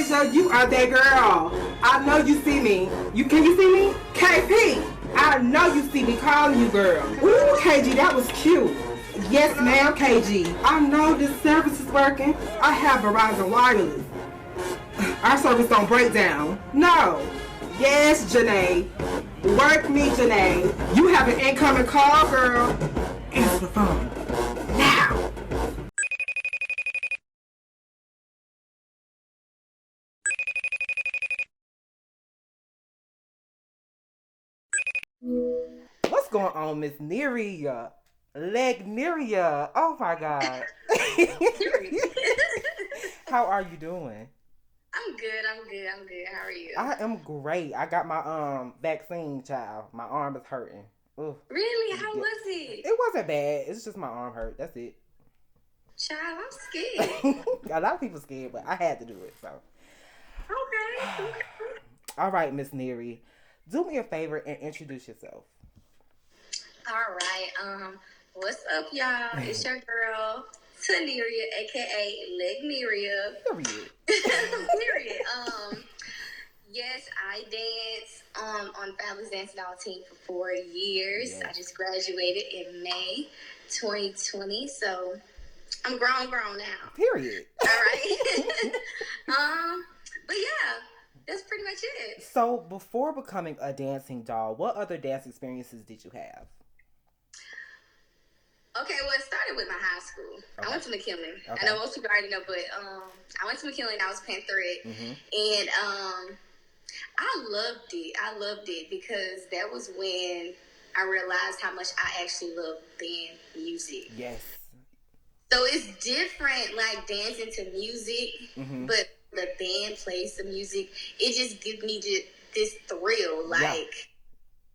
Deja, you are that girl. I know you see me. Can you see me? KP, I know you see me calling you, girl. Ooh, KG, that was cute. Yes, ma'am, KG. I know this service is working. I have Verizon Wireless. Our service don't break down. No. Yes, Janae. Work me, Janae. You have an incoming call, girl. Answer the phone. Now. What's going on, Miss Neria? Legneria. Oh my God. How are you doing? I'm good. How are you? I am great. I got my vaccine, child. My arm is hurting. Ugh. Really? How was it? It wasn't bad. It's just my arm hurt. That's it. Child, I'm scared. A lot of people scared, but I had to do it. So, Okay. all right, Miss Neri, do me a favor and introduce yourself. All right. What's up, y'all? It's your girl, Taneria, aka Legneria. Period. Period. Yes, I dance on Fabulous Dance Doll team for 4 years. Yes. I just graduated in May 2020, so I'm grown now. Period. All right. But yeah, that's pretty much it. So, before becoming a dancing doll, what other dance experiences did you have? Okay, well, it started with my high school. Okay. I went to McKinley. Okay. I know most people already know, but I went to McKinley and I was pantherette. And I loved it. I loved it because that was when I realized how much I actually love band music. Yes. So it's different, like dancing to music, but the band plays the music. It just gives me this thrill, like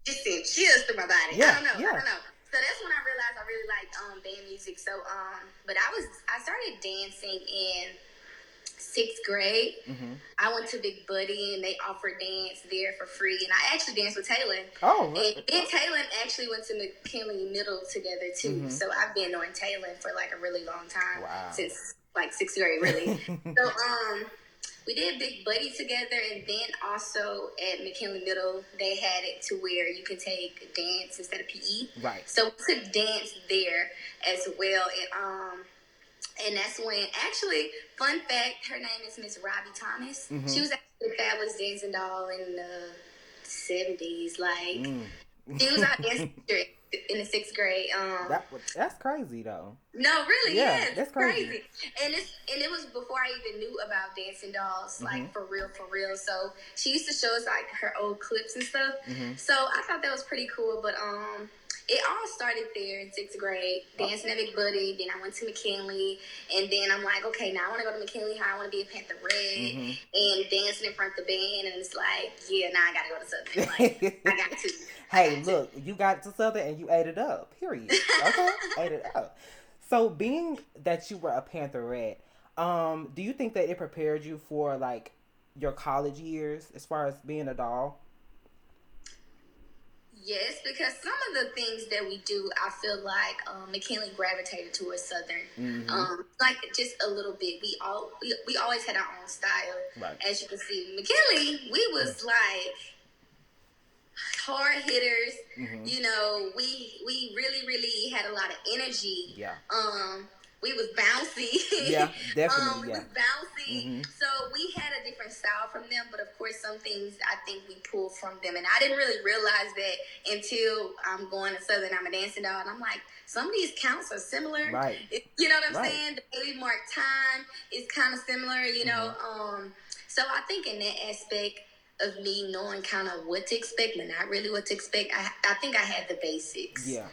just send chills through my body. Yeah. I don't know. So that's when I realized I really liked band music. So but I started dancing in 6th grade. I went to Big Buddy and they offered dance there for free, and I actually danced with Taylor. Oh, and me and Taylor actually went to McKinley Middle together too. So I've been knowing Taylor for like a really long time. Wow. Since like 6th grade, really. So we did Big Buddy together, and then also at McKinley Middle, they had it to where you could take dance instead of PE. Right. So we took dance there as well, and that's when, actually, fun fact, her name is Miss Robbie Thomas. She was actually a fabulous dancing doll in the 70s. Like, she was our dance teacher in the 6th grade. That's crazy, though. No, really, yeah, it's that's crazy. And it was before I even knew about dancing dolls, like for real. So she used to show us like her old clips and stuff. So I thought that was pretty cool. But it all started there in 6th grade, dancing at Big Buddy. Then I went to McKinley, and then I'm like, okay, now I want to go to McKinley High. I want to be a pantherette and dancing in front of the band. And it's like, yeah, now I got to go to Southern. Like, I got to. Hey, look, you got to Southern and you ate it up. Period. Okay, ate it up. So, being that you were a pantherette, do you think that it prepared you for like your college years as far as being a doll? Yes, because some of the things that we do, I feel like McKinley gravitated towards Southern, like just a little bit. We always had our own style, right. As you can see. McKinley, we was like hard hitters. You know, we really had a lot of energy. Yeah. We was bouncy. Yeah, definitely. We was bouncy. So we had a different style from them, but of course some things I think we pulled from them. And I didn't really realize that until I'm going to Southern, I'm a dancing doll, and I'm like, some of these counts are similar. Right. You know what I'm saying? The baby mark time is kind of similar, you know. So I think in that aspect of me knowing kind of what to expect, but not really what to expect, I think I had the basics. Yeah.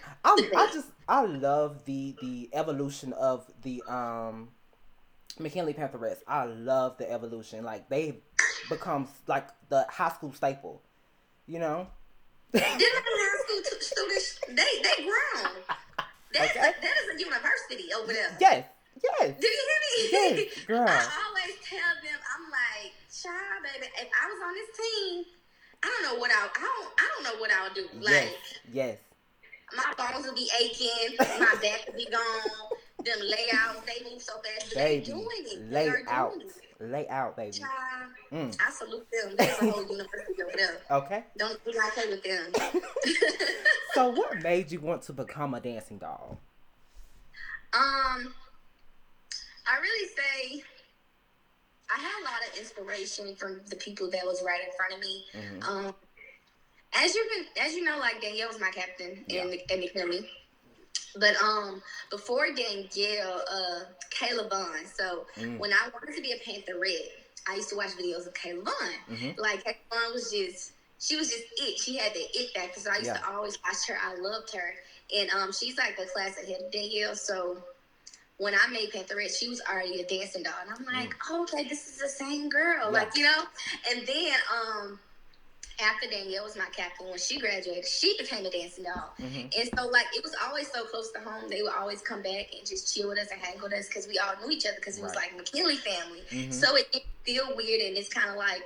I love the evolution of the McKinley Pantherettes. I love the evolution. Like, they become like the high school staple, you know? Them high school students, they grown. That is a university over there. Yes. Do you hear me? Yes, girl. I always tell them, I'm like, child, baby, if I was on this team, I don't know what I would do. Like, yes. My bones would be aching, my back would be gone. Them layouts, they move so fast. But they doing it. They are doing it. Lay out, baby. Child, Mm. I salute them. There's a whole university over there. Okay. Don't do not play with them. So, what made you want to become a dancing doll? I really say I had a lot of inspiration from the people that was right in front of me. Mm-hmm. As you know, like Danielle was my captain Yeah. in the academy. But before Danielle, Kayla Vaughn. So when I wanted to be a pantherette, I used to watch videos of Kayla Vaughn. Mm-hmm. Like Kayla Vaughn was just it. She had the it factor. So I used to always watch her. I loved her, and she's like a class ahead of Danielle. So when I made Pantherette, she was already a dancing doll, and I'm like, oh, okay, this is the same girl, like, you know. And then after Danielle was my captain, when she graduated, she became a dancing doll. Mm-hmm. And so, like, it was always so close to home. They would always come back and just chill with us and hang with us because we all knew each other because it was like McKinley family. Mm-hmm. So it didn't feel weird, and it's kind of like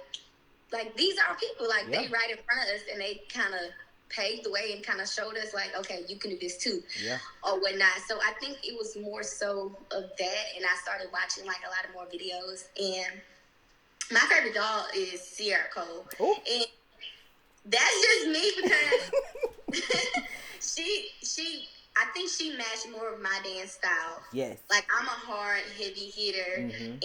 these are people, like they right in front of us, and they kind of paved the way and kind of showed us like, okay, you can do this too, or whatnot. So I think it was more so of that, and I started watching like a lot of more videos. And my favorite doll is Sierra Cole, and that's just me because I think she matched more of my dance style. Yes. Like I'm a hard, heavy hitter, and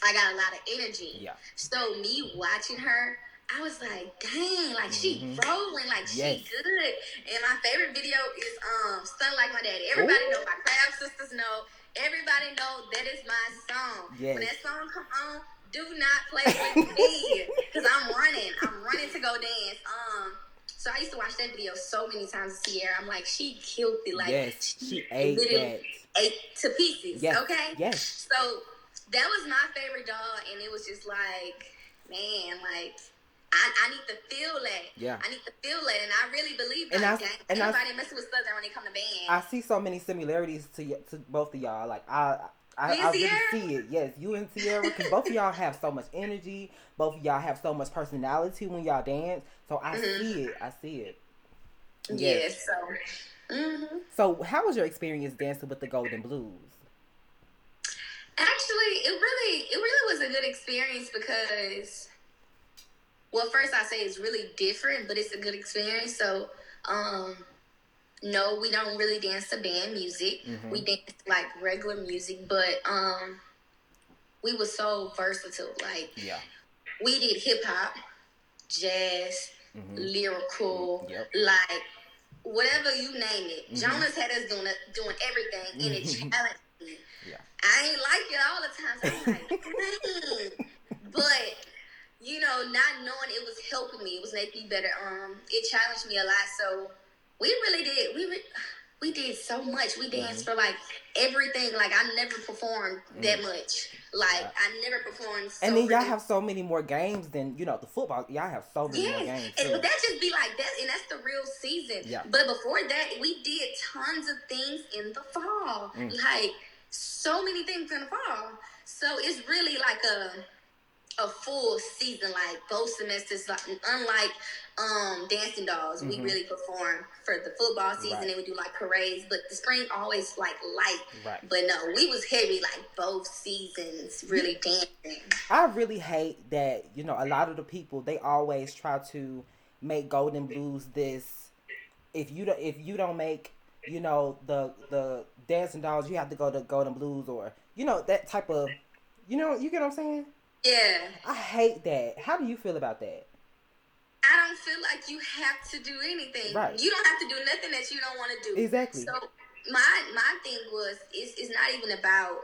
I got a lot of energy. Yeah. So me watching her, I was like, dang, like she rolling, like she good. And my favorite video is Stun Like My Daddy. Everybody know, my Crab Sisters know. Everybody know that is my song. Yes. When that song come on, do not play with me, because I'm running to go dance. So I used to watch that video so many times with Sierra. I'm like, she killed it. Like she ate to pieces. Yes. Okay. Yes. So that was my favorite doll, and it was just like, man, like I need to feel that. Yeah. I need to feel that, and I really believe that. Anybody messing with Southern when they come to band. I see so many similarities to both of y'all. Like I really see it. Yes, you and Sierra, because both of y'all have so much energy. Both of y'all have so much personality when y'all dance. So I see it. I see it. Yes. So how was your experience dancing with the Golden Blues? Actually, it really was a good experience because, well, first I say it's really different, but it's a good experience. So, no, we don't really dance to band music. We dance like regular music, but we were so versatile. Like, we did hip hop, jazz, lyrical, like whatever you name it. Jonas had us doing everything, and it challenged me. I ain't like it all the time. So I'm like, dang. But you know, not knowing it was helping me, it was making me better. It challenged me a lot. So we really did. We did so much. We danced for like everything. Like I never performed that much. Like I never performed. And then y'all have so many more games than the football. Y'all have so many more games. But that just be like that, and that's the real season. Yeah. But before that, we did tons of things in the fall. Like so many things in the fall. So it's really like a full season, like both semesters. Like unlike dancing dolls, we really perform for the football season, and we do like parades. But the spring always like light. Right. But no, we was heavy like both seasons, really dancing. I really hate that a lot of the people, they always try to make Golden Blues this. If you don't make the dancing dolls, you have to go to Golden Blues, or that type of you get what I'm saying? Yeah. I hate that. How do you feel about that? I don't feel like you have to do anything. Right. You don't have to do nothing that you don't want to do. Exactly. So my thing was, it's not even about,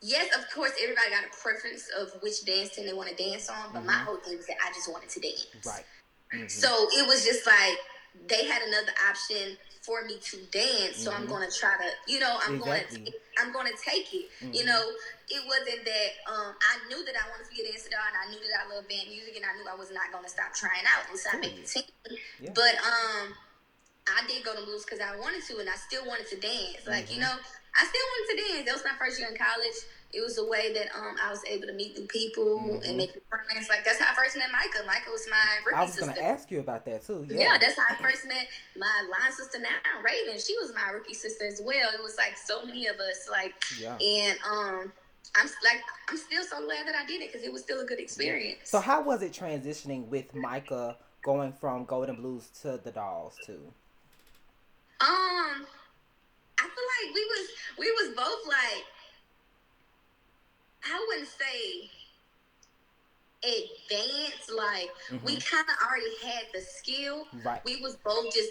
yes, of course, everybody got a preference of which dance team they want to dance on, but my whole thing was that I just wanted to dance. Right. So it was just like, they had another option for me to dance, so I'm going to try to, I'm going to take it. It wasn't that I knew that I wanted to be a dancer, and I knew that I loved band music, and I knew I was not going to stop trying out until I make the team. Yeah. But I did go to blues because I wanted to, and I still wanted to dance. Like, I still wanted to dance. That was my first year in college. It was a way that I was able to meet new people and make friends. Like, that's how I first met Micah. Micah was my rookie sister. I was going to ask you about that, too. Yeah, that's how I first met my line sister now, Raven. She was my rookie sister as well. It was, like, so many of us. Like, and I'm still so glad that I did it because it was still a good Yeah. So experience. how was it transitioning with Micah going from Golden Blues to the Dolls too? I feel like we was both like, I wouldn't say advanced, like we kind of already had the skill. Right. We was both just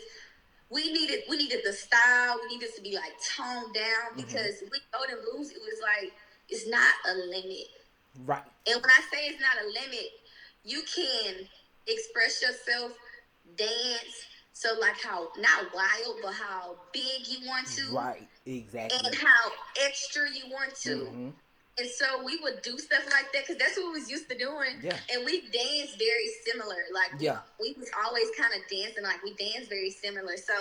we needed the style. We needed to be like toned down because with Golden Blues it was like it's not a limit. Right. And when I say it's not a limit, you can express yourself, dance. So like how not wild, but how big you want to, Right. Exactly. and how extra you want to. Mm-hmm. And so we would do stuff like that because that's what we was used to doing. Yeah. And we danced very similar. Like Yeah. we was always kind of dancing like we danced very similar. So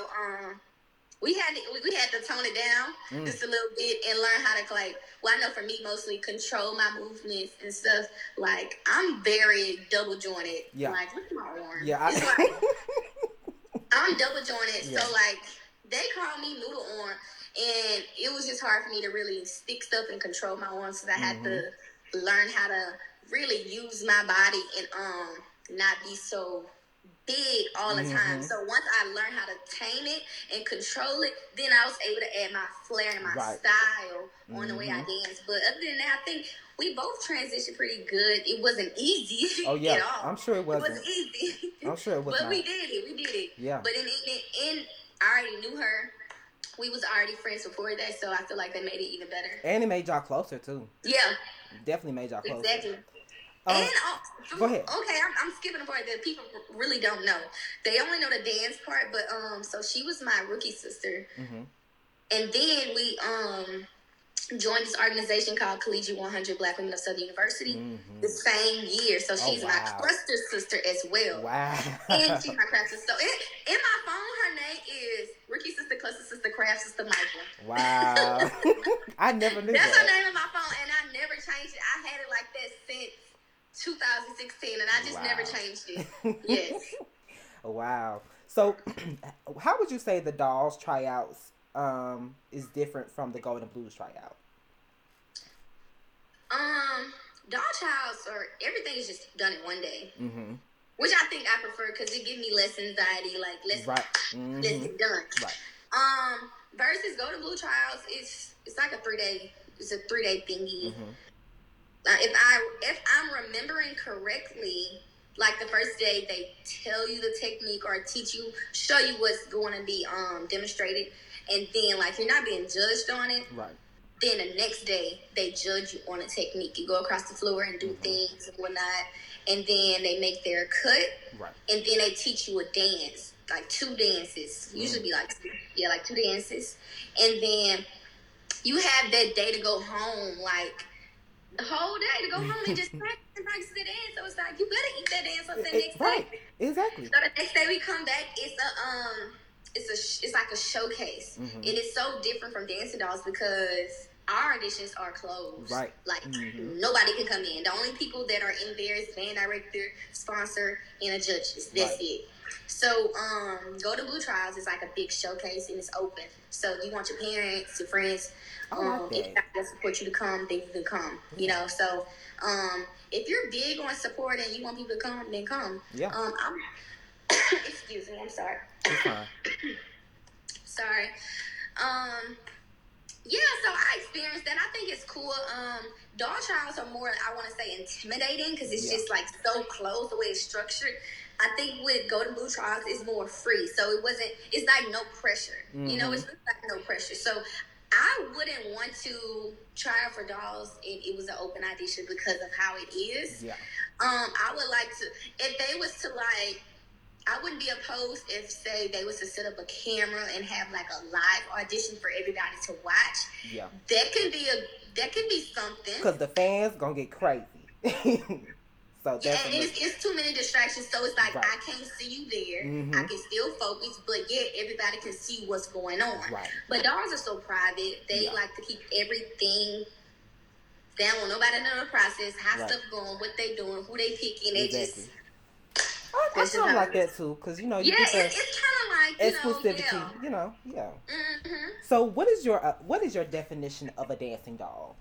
we had to tone it down just a little bit and learn how to like. Well, I know for me mostly control my movements and stuff. Like I'm very double jointed. Yeah. Like look at my arm. Yeah. It's like I'm double jointed. Yeah. So like they call me noodle arm. And it was just hard for me to really stick stuff and control my arms, so I had to learn how to really use my body and not be so big all the time. So once I learned how to tame it and control it, then I was able to add my flair and my style on the way I dance. But other than that, I think we both transitioned pretty good. It wasn't easy at all. I'm sure it wasn't. It wasn't easy. I'm sure it was but not. we did it. Yeah. But in I already knew her. We was already friends before that, so I feel like that made it even better. And it made y'all closer too. Yeah. Definitely made y'all closer. Exactly. And go ahead. Okay, I'm skipping the part that people really don't know. They only know the dance part, but so she was my rookie sister, and then we joined this organization called Collegiate 100 Black Women of Southern University the same year. So she's my cluster sister as well. Wow. And she's my craft sister. So in my phone, her name is Rookie Sister, Cluster Sister, Craft Sister Michael. Wow. I never knew That's that. her name on my phone, and I never changed it. I had it like that since 2016, and I just never changed it. Yes. Wow. So, how would you say the Dolls tryouts is different from the Golden Blues tryout? Doll tryouts or everything is just done in one day. Which I think I prefer because it gives me less anxiety. Like let's get done. Right. Versus Golden Blue tryouts, it's like a 3-day. It's a 3-day thingy. If I'm remembering correctly, like the first day they tell you the technique or teach you, show you what's going to be demonstrated, and then like you're not being judged on it. Right. Then the next day they judge you on a technique. You go across the floor and do things and whatnot, and then they make their cut. Right. And then they teach you a dance, like 2 dances. Usually be like 2 dances, and then you have that day to go home, like the whole day to go home and just practice the dance. So it's like you better eat that dance up the next day. Exactly. So the next day we come back, it's like a showcase, and it's so different from Dancing Dolls because our auditions are closed. Right. Like nobody can come in. The only people that are in there is band director, sponsor, and a judges. That's it. So Golden Blue Trials is like a big showcase and it's open. So you want your parents, your friends, if that support you to come, then you can come. You know, so if you're big on support and you want people to come, then come. Yeah. Excuse me, I'm sorry. It's fine. Sorry. Yeah, so I experienced that. I think it's cool. Doll trials are more, I want to say, intimidating because it's just like so close the way it's structured. I think with Golden Blue trials, it's more free. So it's like no pressure. You know, it's like no pressure. So I wouldn't want to try out for dolls if it was an open audition because of how it is. Yeah. I would like to, if they was to like, I wouldn't be opposed if, say, they was to set up a camera and have like a live audition for everybody to watch. Yeah. That could be something. Because the fans gonna get crazy. So yeah, and it's too many distractions. So it's like I can't see you there. I can still focus, but yet everybody can see what's going on. Right. But dolls are so private. They like to keep everything. They don't want nobody to know the process, how stuff going, what they doing, who they picking. They just. I feel like that too, because you know you get the it's kind of like exclusivity. You know, So what is your definition of a dancing doll?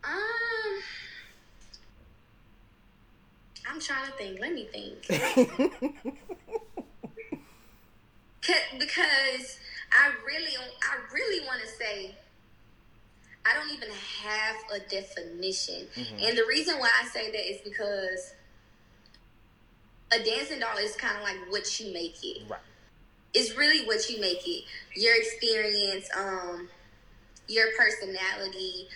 Um, I'm trying to think. Let me think. Because I really want to say I don't even have a definition, and the reason why I say that is because a dancing doll is kind of like what you make it. Right. It's really what you make it. Your experience, your personality.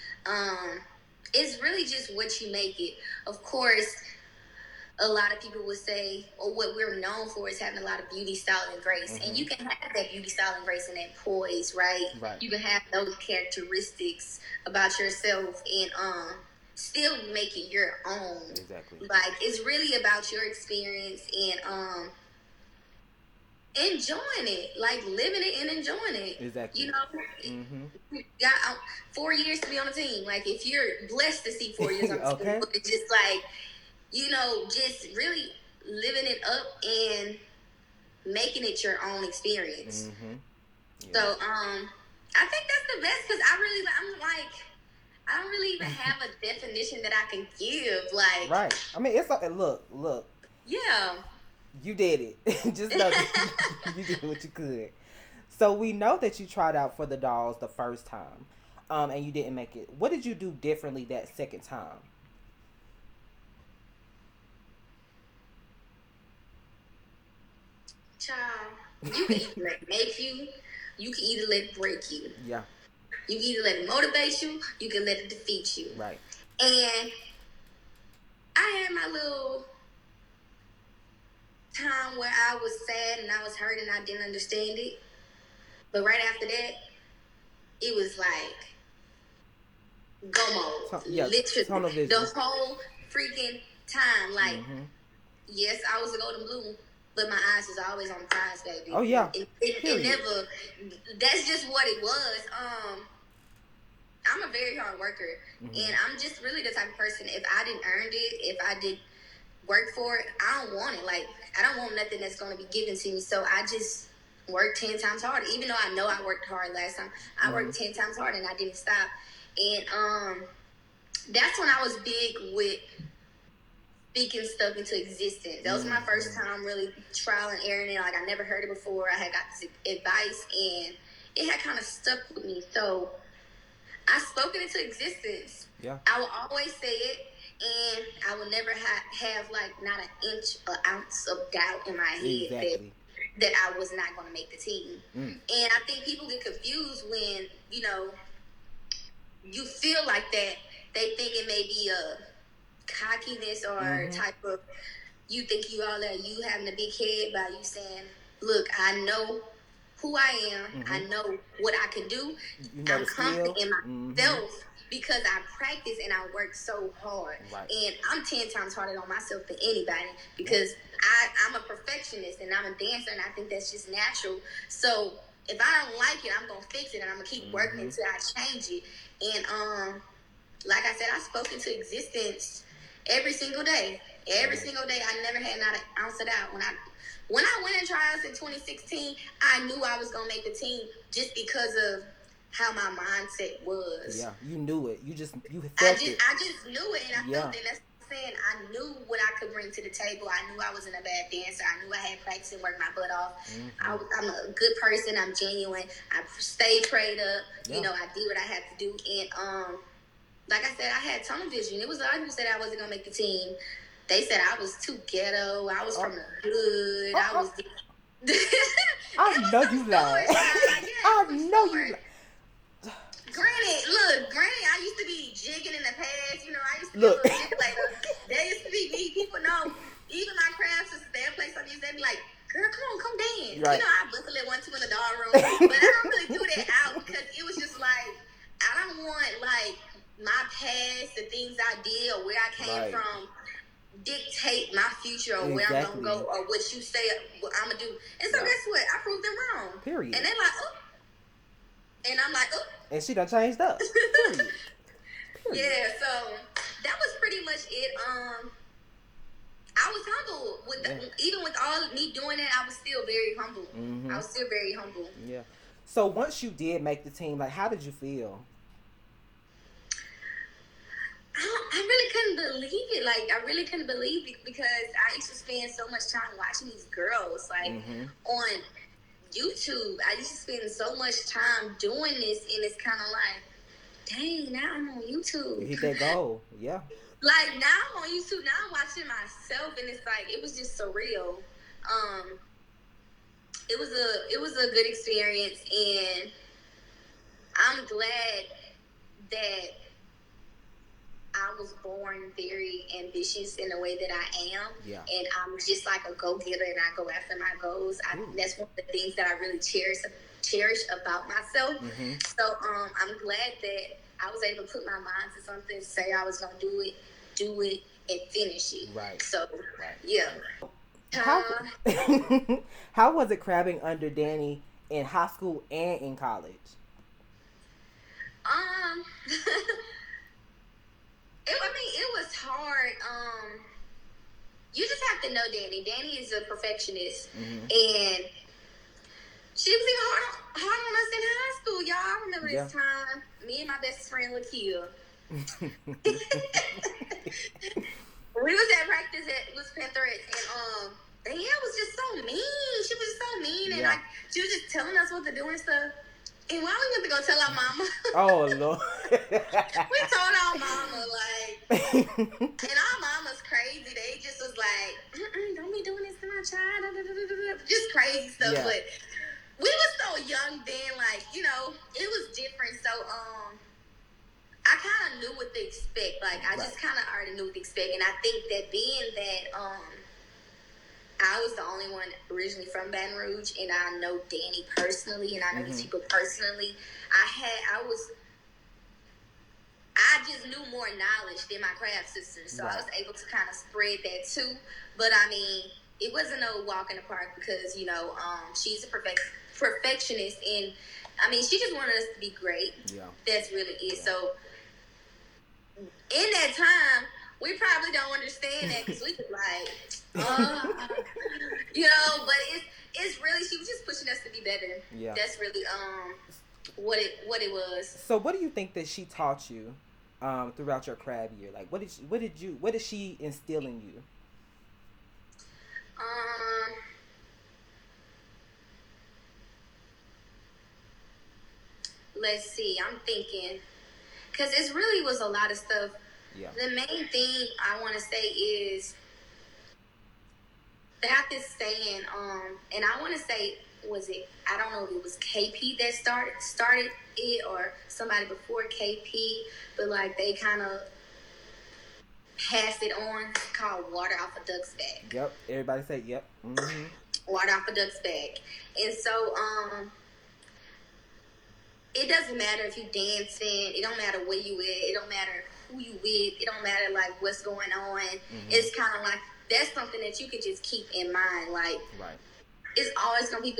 It's really just what you make it. Of course, a lot of people would say, or what we're known for is having a lot of beauty, style, and grace. And you can have that beauty, style, and grace and that poise, right? You can have those characteristics about yourself and still make it your own. Exactly. Like, it's really about your experience and enjoying it, like living it and enjoying it. Exactly. You know, got 4 years to be on the team. Like, if you're blessed to see 4 years on the team, it's just like, you know, just really living it up and making it your own experience. Yeah. So, I think that's the best because I'm like, I don't really even have a definition that I can give. Like, right. I mean, it's like, look. Yeah. You did it. Just know that you did what you could. So we know that you tried out for the dolls the first time, and you didn't make it. What did you do differently that second time? Child, you can either let it make you, you can either let it break you. Yeah. You can either let it motivate you, you can let it defeat you. Right. And I had my little time where I was sad and I was hurt and I didn't understand it. But right after that, it was like go mode. Literally. The whole freaking time. Like, yes, I was a golden blue, but my eyes was always on the prize, baby. Oh, yeah. It never, that's just what it was. I'm a very hard worker. And I'm just really the type of person, if I didn't earn it, if I did work for it, I don't want it. Like, I don't want nothing that's going to be given to me. So I just work 10 times harder. Even though I know I worked hard last time, I worked 10 times harder and I didn't stop. And that's when I was big with speaking stuff into existence. That was my first time really trial and erroring it. Like, I never heard it before. I had got this advice and it had kind of stuck with me. So I spoke it into existence. Yeah. I will always say it. And I will never have like not an ounce of doubt in my head that I was not going to make the team. And I think people get confused when, you know, you feel like that. They think it may be a cockiness or type of, you think you all that, you having a big head by you saying, look, I know who I am. I know what I can do. I'm confident in myself. Because I practice and I work so hard. Right. And I'm 10 times harder on myself than anybody because I'm a perfectionist and I'm a dancer and I think that's just natural. So if I don't like it, I'm going to fix it and I'm going to keep working until I change it. And like I said, I spoke into existence every single day. Every single day. I never had not an ounce of doubt. When I went in tryouts in 2016, I knew I was going to make the team just because of how my mindset was. Yeah, you knew it. You felt it. I just knew it, and I felt it. That's what I'm saying. I knew what I could bring to the table. I knew I wasn't a bad dancer. I knew I had practice and worked my butt off. I'm a good person. I'm genuine. I stayed prayed up. Yeah. You know, I did what I had to do. And like I said, I had tunnel vision. It was a lot of people said I wasn't gonna make the team. They said I was too ghetto. I was from the hood. I was. I know you lied. I know you lied. Granted, I used to be jigging in the past. You know, I used to be a little jiggle. That used to be me. People know. Even my craft sisters, they'll play some music. They'd be like, girl, come dance. Right. You know, I bustle at 1, 2 in the doll room. But I don't really do that out because it was just like, I don't want, like, my past, the things I did or where I came from dictate my future or where I'm going to go or what you say what I'm going to do. And so guess what? I proved them wrong. Period. And they're like, oh. And I'm like, oh. And she done changed up. Period. Yeah, so that was pretty much it. I was humble even with all me doing it. I was still very humble. I was still very humble. Yeah. So once you did make the team, like, how did you feel? believe it. Like, I really couldn't believe it because I used to spend so much time watching these girls, like, on YouTube. I used to spend so much time doing this, and it's kind of like, dang, now I'm on YouTube. You hit that goal, yeah. Like, now I'm on YouTube. Now I'm watching myself, and it's like, it was just surreal. It was a good experience, and I'm glad that I was born very ambitious in the way that I am. Yeah. And I'm just like a go-getter, and I go after my goals. That's one of the things that I really cherish about myself. So I'm glad that I was able to put my mind to something, say I was going to do it, and finish it. Right. So, yeah. How was it crabbing under Danny in high school and in college? It was hard. You just have to know Danny. Danny is a perfectionist, and she was even hard on us in high school, y'all. I remember this time, me and my best friend Lakia. We was at practice with Panther, and Danielle was just so mean. She was just so mean, and like she was just telling us what to do and stuff. And why we went to go tell our mama? Oh, Lord. We told our mama, like, and our mama's crazy. They just was like, don't be doing this to my child. Just crazy stuff. Yeah. But we was so young then, like, you know, it was different. So, I kind of knew what to expect. Like, I just kind of already knew what to expect. And I think that being that, I was the only one originally from Baton Rouge, and I know Danny personally, and I know these people personally. I just knew more knowledge than my craft sisters, so I was able to kind of spread that too. But I mean, it wasn't no walk in the park because, you know, she's a perfectionist, and I mean, she just wanted us to be great. Yeah, that's really it. Yeah. So in that time, we probably don't understand that because we was like, you know, but it's really, she was just pushing us to be better. Yeah, that's really what it was. So what do you think that she taught you throughout your crab year? Like, what did she instill in you? Let's see. I'm thinking because it really was a lot of stuff. Yeah. The main thing I want to say is they have this saying, and I want to say, I don't know if it was KP that started it or somebody before KP, but like they kind of passed it on. It's called water off a duck's back. Yep. Everybody say yep. Water off a duck's back. And so, it doesn't matter if you dancing. It don't matter where you at. It don't matter who you with. It don't matter like what's going on. It's kind of like that's something that you can just keep in mind. Like, it's always gonna be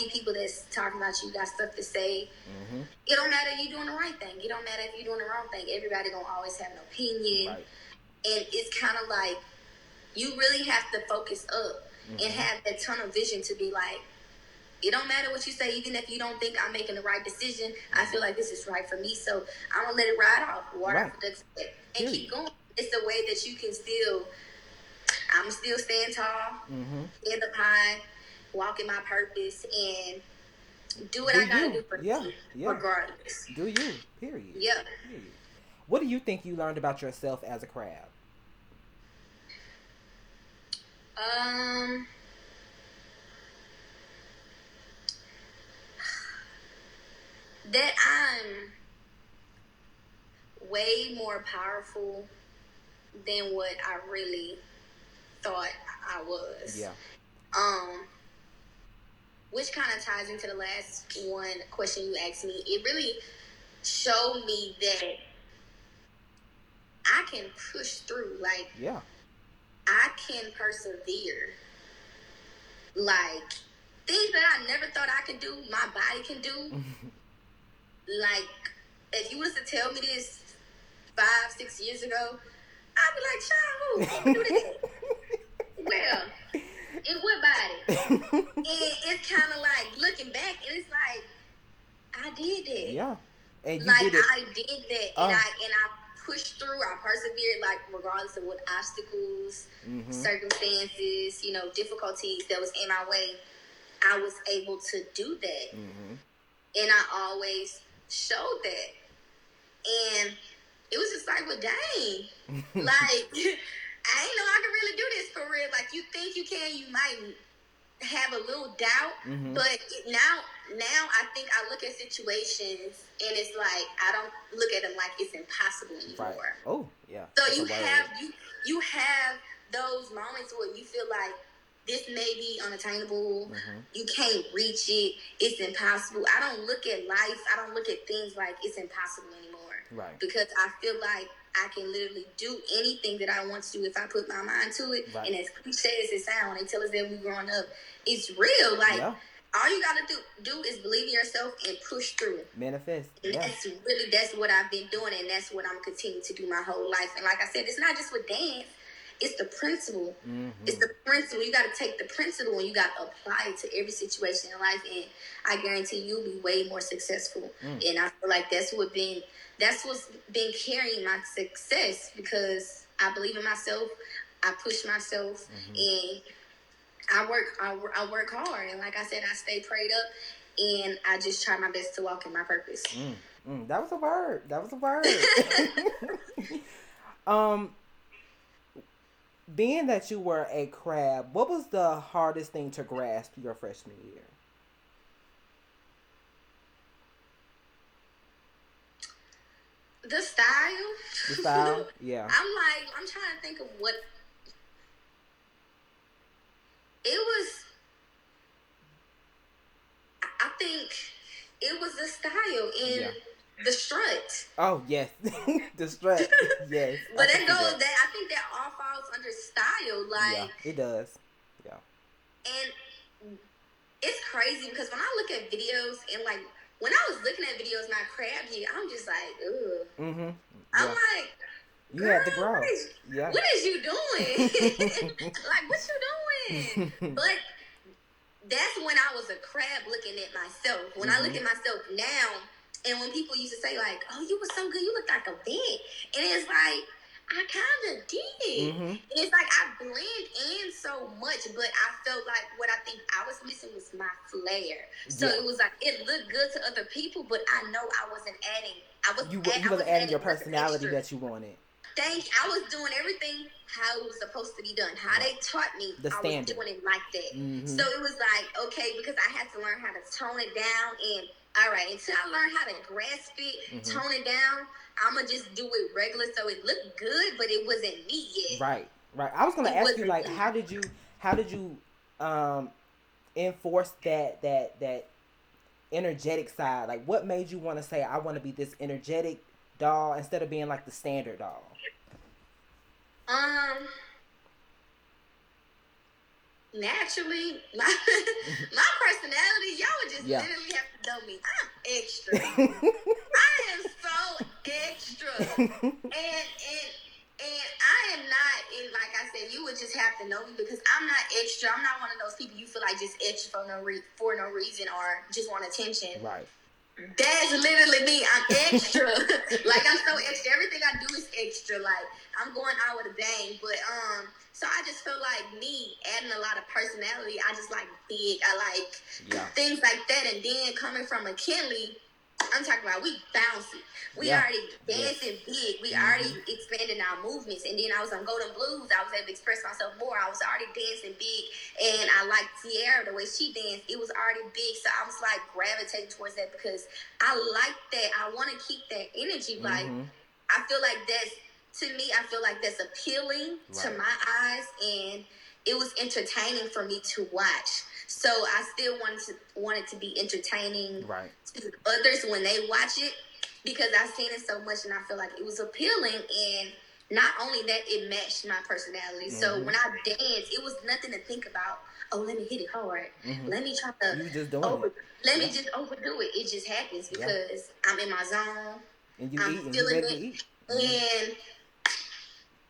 people that's talking about you, got stuff to say. It don't matter if you're doing the right thing. It don't matter if you're doing the wrong thing. Everybody gonna always have an opinion. And it's kind of like you really have to focus up and have that tunnel vision to be like, it don't matter what you say, even if you don't think I'm making the right decision. I feel like this is right for me, so I'm gonna let it ride off, water off the duck's back, and keep going. It's a way that you can I'm still stand tall, stand up high, walk in my purpose, and do what I gotta do for me, regardless. Do you? Period. Yeah. Period. What do you think you learned about yourself as a crab? That I'm way more powerful than what I really thought I was. Yeah. Which kind of ties into the last question you asked me. It really showed me that I can push through. Like, I can persevere. Like, things that I never thought I could do, my body can do. Like, if you was to tell me this 5-6 years ago, I'd be like, child, who can do that? Well, in what body? And it's kind of like, looking back, and it's like, I did that. Yeah. And you like, did it. I did that, and I pushed through. I persevered, like regardless of what obstacles, circumstances, difficulties that was in my way. I was able to do that, and I always showed that. And it was just like, well, dang, like I ain't know I could really do this for real. Like you think you can, you might have a little doubt, but now I think I look at situations and it's like I don't look at them like it's impossible anymore. Right. Oh, yeah. So you have those moments where you feel like this may be unattainable. You can't reach it. It's impossible. I don't look at life. I don't look at things like it's impossible anymore. Right. Because I feel like I can literally do anything that I want to do if I put my mind to it. Right. And as cliche as it sounds, when they tell us that we growing up, it's real. Like, all you gotta do is believe in yourself and push through. Manifest. And that's what I've been doing, and that's what I'm continuing to do my whole life. And like I said, it's not just with dance. It's the principle. It's the principle. You got to take the principle and you got to apply it to every situation in life. And I guarantee you'll be way more successful. And I feel like that's what's been carrying my success, because I believe in myself. I push myself, and I work hard. And like I said, I stay prayed up, and I just try my best to walk in my purpose. That was a word. Being that you were a crab, what was the hardest thing to grasp your freshman year? The style. The style? Yeah. I'm trying to think of what it was. I think it was the style and the strut. Oh, yes. The strut. Yes. But I think that all falls under style. Like, yeah, it does. Yeah. And it's crazy because when I look at videos and like, when I was looking at videos not crab gear, I'm just like, ugh. I'm like, you had to grow. What is you doing? Like, what you doing? But that's when I was a crab looking at myself. When I look at myself now, and when people used to say like, oh, you were so good, you look like a vet. And it's like, I kind of did. And it's like I blend in so much, but I felt like what I think I was missing was my flair. So it was like, it looked good to other people, but I know I wasn't adding. You wasn't adding your personality that you wanted. I was doing everything how it was supposed to be done. How they taught me, the standard. I was doing it like that. So it was like, okay, because I had to learn how to tone it down. And all right, until I learned how to grasp it, tone it down, I'm going to just do it regular so it looked good, but it wasn't me yet. Right. I was going to ask you, like, how did you enforce that energetic side? Like, what made you want to say, I want to be this energetic doll instead of being like the standard doll? Naturally, my personality, y'all would just literally have to know me. I'm extra. I am so extra. And I am not, and like I said, you would just have to know me because I'm not extra. I'm not one of those people you feel like just extra for no reason or just want attention. Right. That's literally me. I'm extra. Like, I'm so extra. Everything I do is extra. Like, I'm going out with a bang. But, so I just feel like me adding a lot of personality. I just like big. I like things like that. And then coming from McKinley, I'm talking about we bouncy. We already dancing big. We already expanding our movements. And then I was on Golden Blues. I was able to express myself more. I was already dancing big. And I liked Tierra, the way she danced. It was already big. So I was like gravitating towards that because I like that. I want to keep that energy. Like, I feel like I feel like that's appealing to my eyes. And it was entertaining for me to watch. So I still wanted to be entertaining to others when they watch it because I've seen it so much and I feel like it was appealing. And not only that, it matched my personality. So when I danced, it was nothing to think about. Oh, let me hit it hard. Let me try to me just overdo it. It just happens because I'm in my zone. And you I'm feeling it. And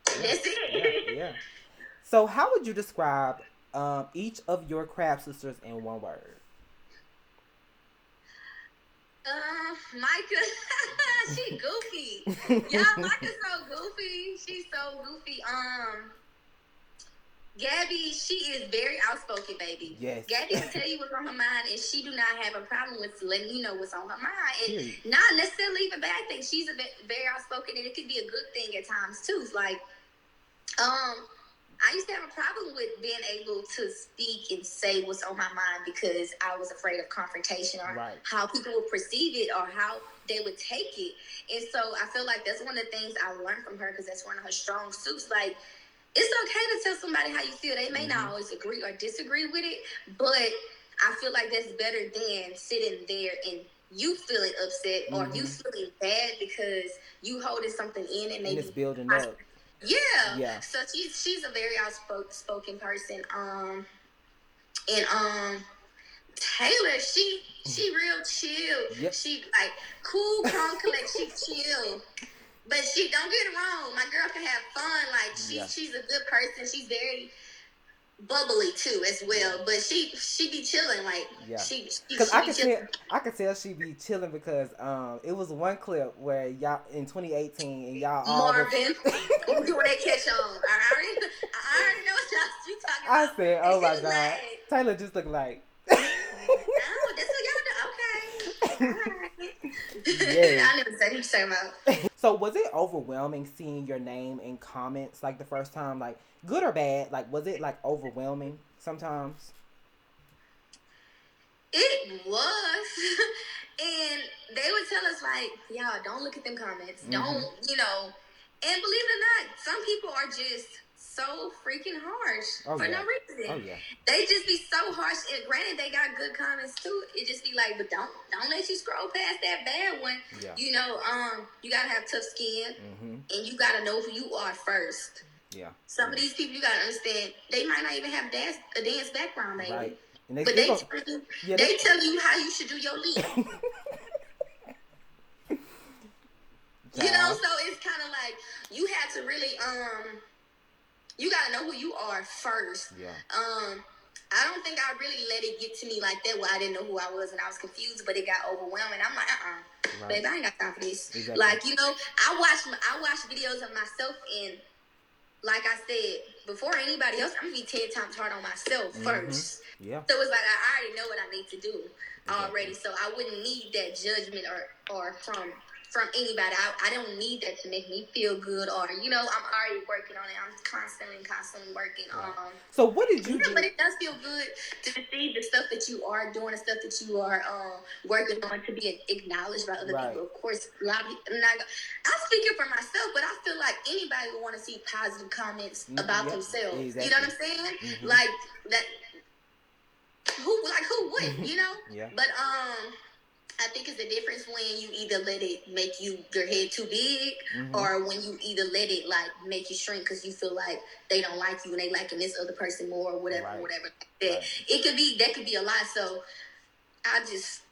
that's it. Yeah. So how would you describe each of your crab sisters in one word? Micah, She goofy. Y'all, Micah's so goofy. She's so goofy. Gabby, she is very outspoken, baby. Yes. Gabby will tell you what's on her mind, and she do not have a problem with letting you know what's on her mind. And Period. not necessarily even a bad thing. She's very outspoken, and it could be a good thing at times, too. It's like, I used to have a problem with being able to speak and say what's on my mind because I was afraid of confrontation or how people would perceive it or how they would take it. And so I feel like that's one of the things I learned from her because that's one of her strong suits. Like, it's okay to tell somebody how you feel. They may not always agree or disagree with it, but I feel like that's better than sitting there and you feeling upset or you feeling bad because you holding something in and maybe it's building up. Yeah. So she's a very outspoken person. And Taylor, she real chill. Yep. She like cool, calm, collect. She chill. But she, don't get it wrong, my girl can have fun. Like she's a good person. She's very bubbly too as well. But she be chilling. Like because I could tell she be chilling because it was one clip where y'all in 2018 and y'all all Marvin doing that catch on. I already know what you talking about. I said, oh my god, like, Taylor just looked like. Oh, that's what y'all do. Okay. All right. Yes. I never said what you talking about. So was it overwhelming seeing your name in comments like the first time, like good or bad? Like was it like overwhelming sometimes? It was, and they would tell us like, y'all don't look at them comments. Don't, and believe it or not, some people are just so freaking harsh for no reason. Oh yeah. They just be so harsh. And granted, they got good comments too. It just be like, but don't let you scroll past that bad one. Yeah. You gotta have tough skin, and you gotta know who you are first. Yeah. Some of these people, you gotta understand, they might not even have a dance background, baby. Right. And But they tell you how you should do your lead. So it's kind of like you have to really you gotta know who you are first. Yeah. I don't think I really let it get to me like that where I didn't know who I was and I was confused, but it got overwhelming. I'm like, baby, I ain't got time for this. Exactly. Like, I watch videos of myself, and like I said, before anybody else, I'm gonna be 10 times hard on myself first. Yeah. So it's like I already know what I need to do already. So I wouldn't need that judgment or from anybody. I don't need that to make me feel good or I'm already working on it. I'm constantly working on. So what did you do? But it does feel good to see the stuff that you are doing, the stuff that you are working on to be acknowledged by other people. Of course, a lot of people. I'm speaking for myself, but I feel like anybody would want to see positive comments about themselves. Exactly. You know what I'm saying? Like that. Who wouldn't? Yeah. But I think it's the difference when you either let it make your head too big, or when you either let it like make you shrink because you feel like they don't like you and they liking this other person more, or whatever. That could be a lot. So I just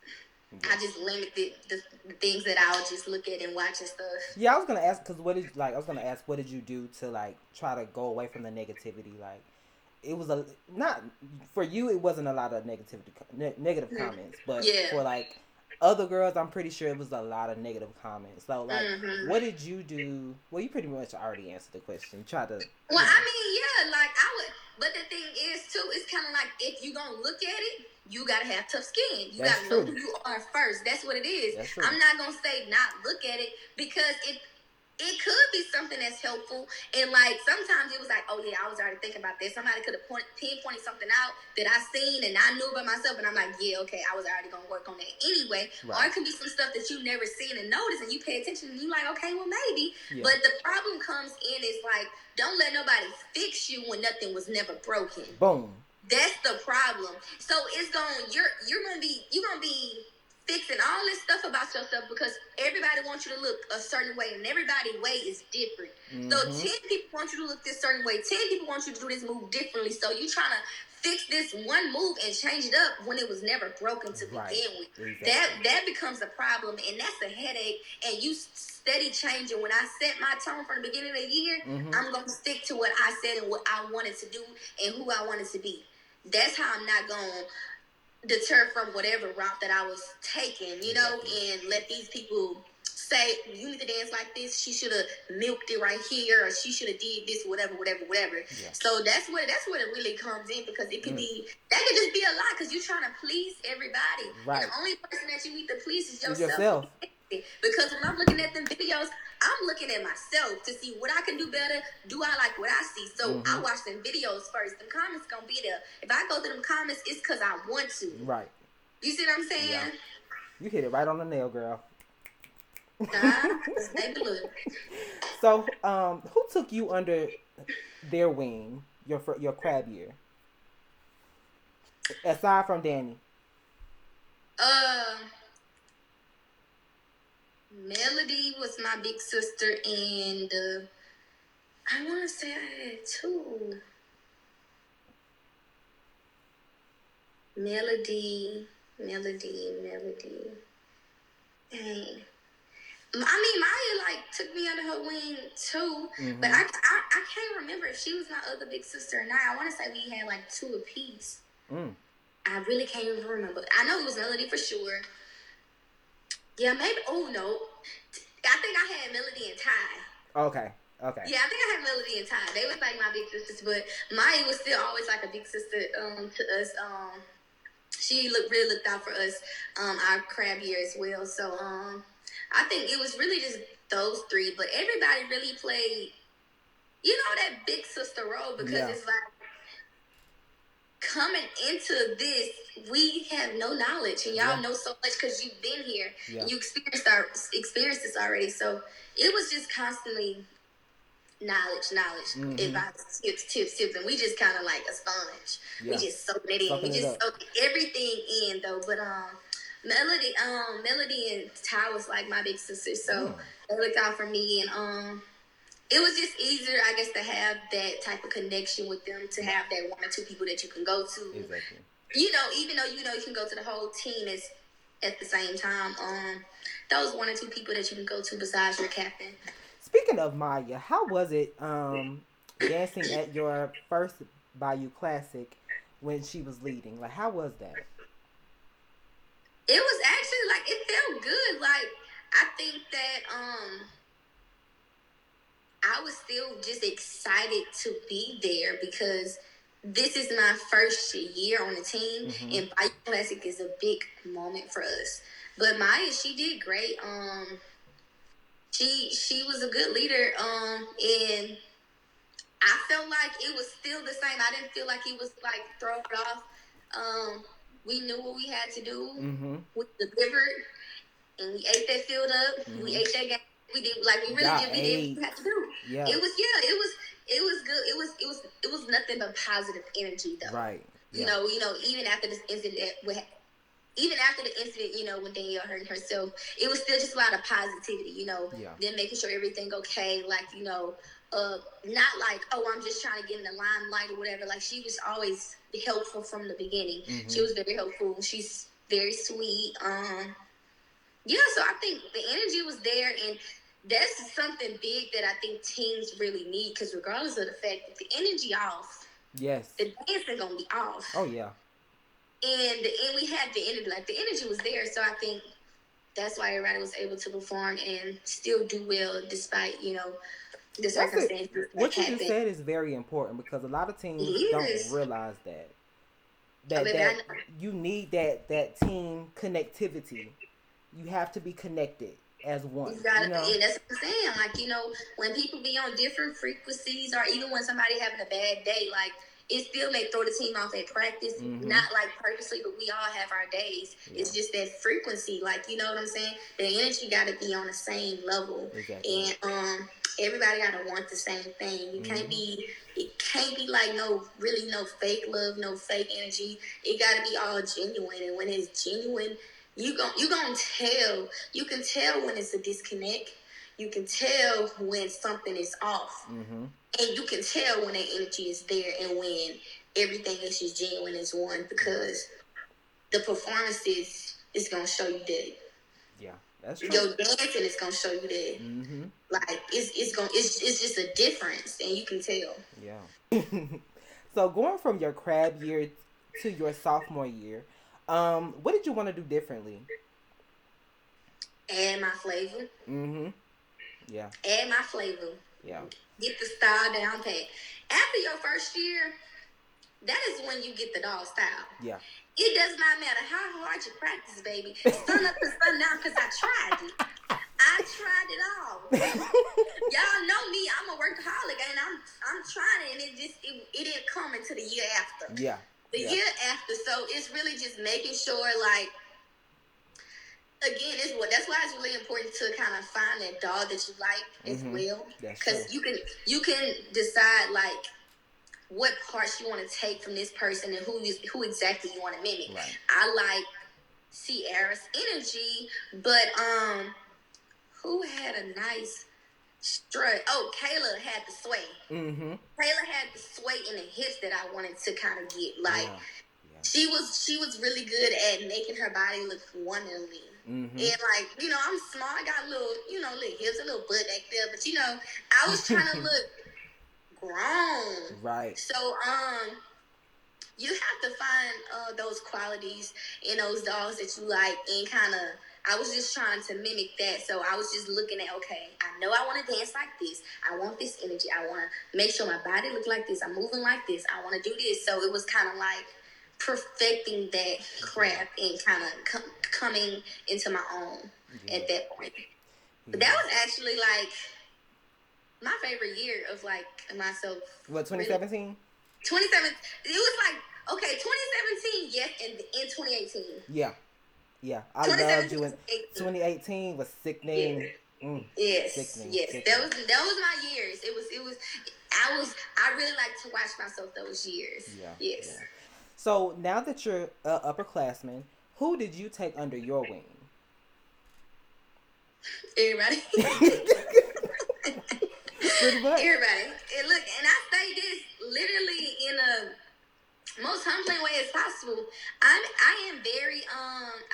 limit the things that I'll just look at and watch and stuff. Yeah, I was gonna ask what did you do to like try to go away from the negativity? Like it was not for you. It wasn't a lot of negative comments, but for like other girls, I'm pretty sure it was a lot of negative comments. So, like, what did you do? Well, you pretty much already answered the question. Try to. Well, I mean, like I would. But the thing is, too, it's kind of like if you gonna look at it, you gotta have tough skin. You gotta know who you are first. That's what it is. I'm not gonna say not look at it because it could be something that's helpful. And like sometimes it was like, oh yeah, I was already thinking about this. Somebody could have pinpointed something out that I seen and I knew about myself, and I'm like, yeah, okay, I was already gonna work on that anyway. Or it could be some stuff that you've never seen and noticed, and you pay attention and you like, okay, well maybe. But the problem comes in is like, don't let nobody fix you when nothing was never broken. Boom. That's the problem. So you're gonna be fixing all this stuff about yourself because everybody wants you to look a certain way, and everybody's way is different. So 10 people want you to look this certain way. 10 people want you to do this move differently. So you trying to fix this one move and change it up when it was never broken to begin with. Exactly. That becomes a problem, and that's a headache. And you steady changing. When I set my tone from the beginning of the year, I'm going to stick to what I said and what I wanted to do and who I wanted to be. That's how I'm not going to deter from whatever route that I was taking, and let these people say you need to dance like this. She should have milked it right here, or she should have did this, whatever. Yeah. So that's where it really comes in, because it could be that could just be a lot, because you're trying to please everybody, right? And the only person that you need to please is yourself. Because when I'm looking at them videos, I'm looking at myself to see what I can do better. Do I like what I see? So I watch them videos first. Them comments gonna be there. If I go through them comments, it's because I want to. Right. You see what I'm saying? Yeah. You hit it right on the nail, girl. So, who took you under their wing your crab year? Aside from Danny. Melody was my big sister, and I want to say I had two. Melody. Dang. I mean, Maya like took me under her wing too, but I can't remember if she was my other big sister or not. I want to say we had like two apiece. I really can't even remember. I know it was Melody for sure. Yeah, maybe. Oh no, I think I had Melody and Ty. Okay. Yeah, I think I had Melody and Ty. They was like my big sisters, but Maya was still always like a big sister to us. She really looked out for us our crab year as well. So I think it was really just those three, but everybody really played, that big sister role, because it's like coming into this, we have no knowledge, and y'all know so much because you've been here and you experienced this already. So it was just constantly knowledge, advice, tips, and we just kind of like a sponge. We just soak it in. We just soak everything in, though. But Melody and Ty was like my big sister, so they looked out for me, and it was just easier, I guess, to have that type of connection with them, to have that one or two people that you can go to. Exactly. Even though you can go to the whole team at the same time. Those one or two people that you can go to besides your captain. Speaking of Maya, how was it dancing at your first Bayou Classic when she was leading? Like, how was that? It was actually, like, it felt good. Like, I think that I was still just excited to be there, because this is my first year on the team, and Bayou Classic is a big moment for us. But Maya, she did great. She was a good leader, and I felt like it was still the same. I didn't feel like it was like thrown off. We knew what we had to do. We delivered, and we ate that field up. We ate that game. We did we really did what we had to do. Yeah. It was good. It was nothing but positive energy, though. Right. Yeah. Even after this incident when Danielle hurt herself, it was still just a lot of positivity, then making sure everything okay, like, not like, oh, I'm just trying to get in the limelight or whatever. Like, she was always helpful from the beginning. She was very helpful. She's very sweet. So I think the energy was there, and that's something big that I think teams really need, because regardless of the fact that the energy off, the dancing gonna be off. Oh yeah. And we had the energy, like the energy was there, so I think that's why everybody was able to perform and still do well despite, the circumstances. What you just said is very important, because a lot of teams don't realize that you need that team connectivity. You have to be connected as one. And that's what I'm saying. Like, when people be on different frequencies, or even when somebody having a bad day, like, it still may throw the team off at practice, not like purposely, but we all have our days. Yeah. It's just that frequency, like, you know what I'm saying? The energy got to be on the same level, and everybody got to want the same thing. It can't be like no fake love, no fake energy. It got to be all genuine, and when it's genuine, you gonna tell. You can tell when it's a disconnect. You can tell when something is off. And you can tell when that energy is there, and when everything is just genuine as one, because the performances is going to show you that. Yeah, that's true. Your dancing is going to show you that. Like, it's just a difference, and you can tell. Yeah. So going from your crab year to your sophomore year, what did you want to do differently? Add my flavor. Mm-hmm. Yeah. Add my flavor. Yeah. Get the style down pat. After your first year, that is when you get the dog style. Yeah. It does not matter how hard you practice, baby. Sun up to sun down, because I tried it. I tried it all. Y'all know me. I'm a workaholic, and I'm trying it, and it didn't come until the year after. Yeah. The year after. So it's really just making sure, like, again, that's why it's really important to kind of find that dog that you like as well, because you can decide like what parts you want to take from this person and who exactly you want to mimic. Right. I like Sierra's energy, but who had a nice strut? Oh, Kayla had the sway. Mm-hmm. Kayla had the sway in the hips that I wanted to kind of get. Like, she was really good at making her body look womanly. Mm-hmm. And like, I'm small. I got little hips, a little butt back there. But I was trying to look grown. Right. So you have to find those qualities in those dogs that you like, and kind of. I was just trying to mimic that. So I was just looking at, okay, I know I want to dance like this. I want this energy. I want to make sure my body look like this. I'm moving like this. I want to do this. So it was kind of like perfecting that craft and kind of coming into my own at that point. But that was actually like my favorite year of like myself. What, 2017? 2017. It was like, okay, 2017, yes, and in 2018. Yeah. Yeah, I loved you. In 2018 was sickening. Yes, sickening, yes, sickening. That was my years. It was. I really like to watch myself those years. Yeah. Yes. Yeah. So now that you're upperclassman, who did you take under your wing? Everybody. Pretty much. Everybody. And look, and I say this literally in a most humbling way as possible. I am very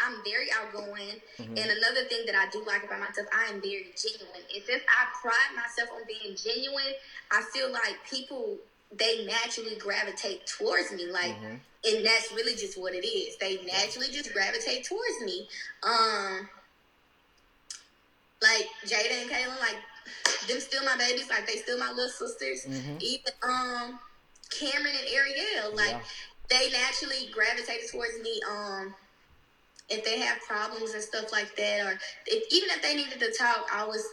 I'm very outgoing, and another thing that I do like about myself, I am very genuine. And since I pride myself on being genuine, I feel like people, they naturally gravitate towards me, like, and that's really just what it is. They naturally just gravitate towards me. Like Jada and Kaylin, like, them still my babies, like they still my little sisters. Even Cameron and Ariel, like, they naturally gravitated towards me. If they have problems and stuff like that, or even if they needed to talk, I was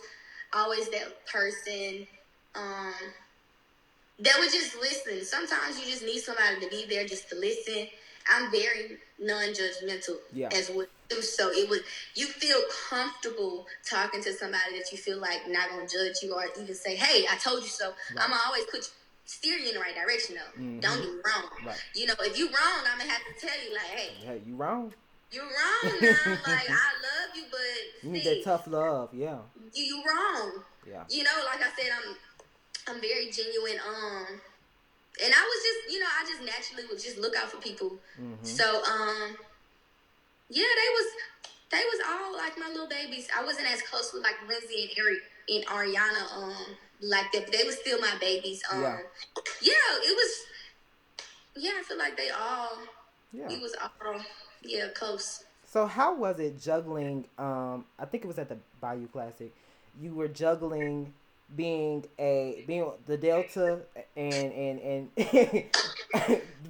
always that person that would just listen. Sometimes you just need somebody to be there just to listen. I'm very non-judgmental as well. So you feel comfortable talking to somebody that you feel like not gonna judge you or even say, "Hey, I told you so." Right. I'm gonna always steer you in the right direction, though. Don't get me wrong. Right. If you wrong, I'm gonna have to tell you, like, hey, you wrong. You're wrong now. Like, I love you, but you need that tough love. Yeah. You wrong. Yeah. Like I said, I'm very genuine. And I was just, I just naturally would just look out for people. So, yeah, they was all like my little babies. I wasn't as close with like Lindsay and Eric and Ariana, like that, but they were still my babies. Yeah, it was. Yeah, I feel like they all. Yeah. We was all. Yeah, close. So how was it juggling? I think it was at the Bayou Classic. You were juggling being the Delta and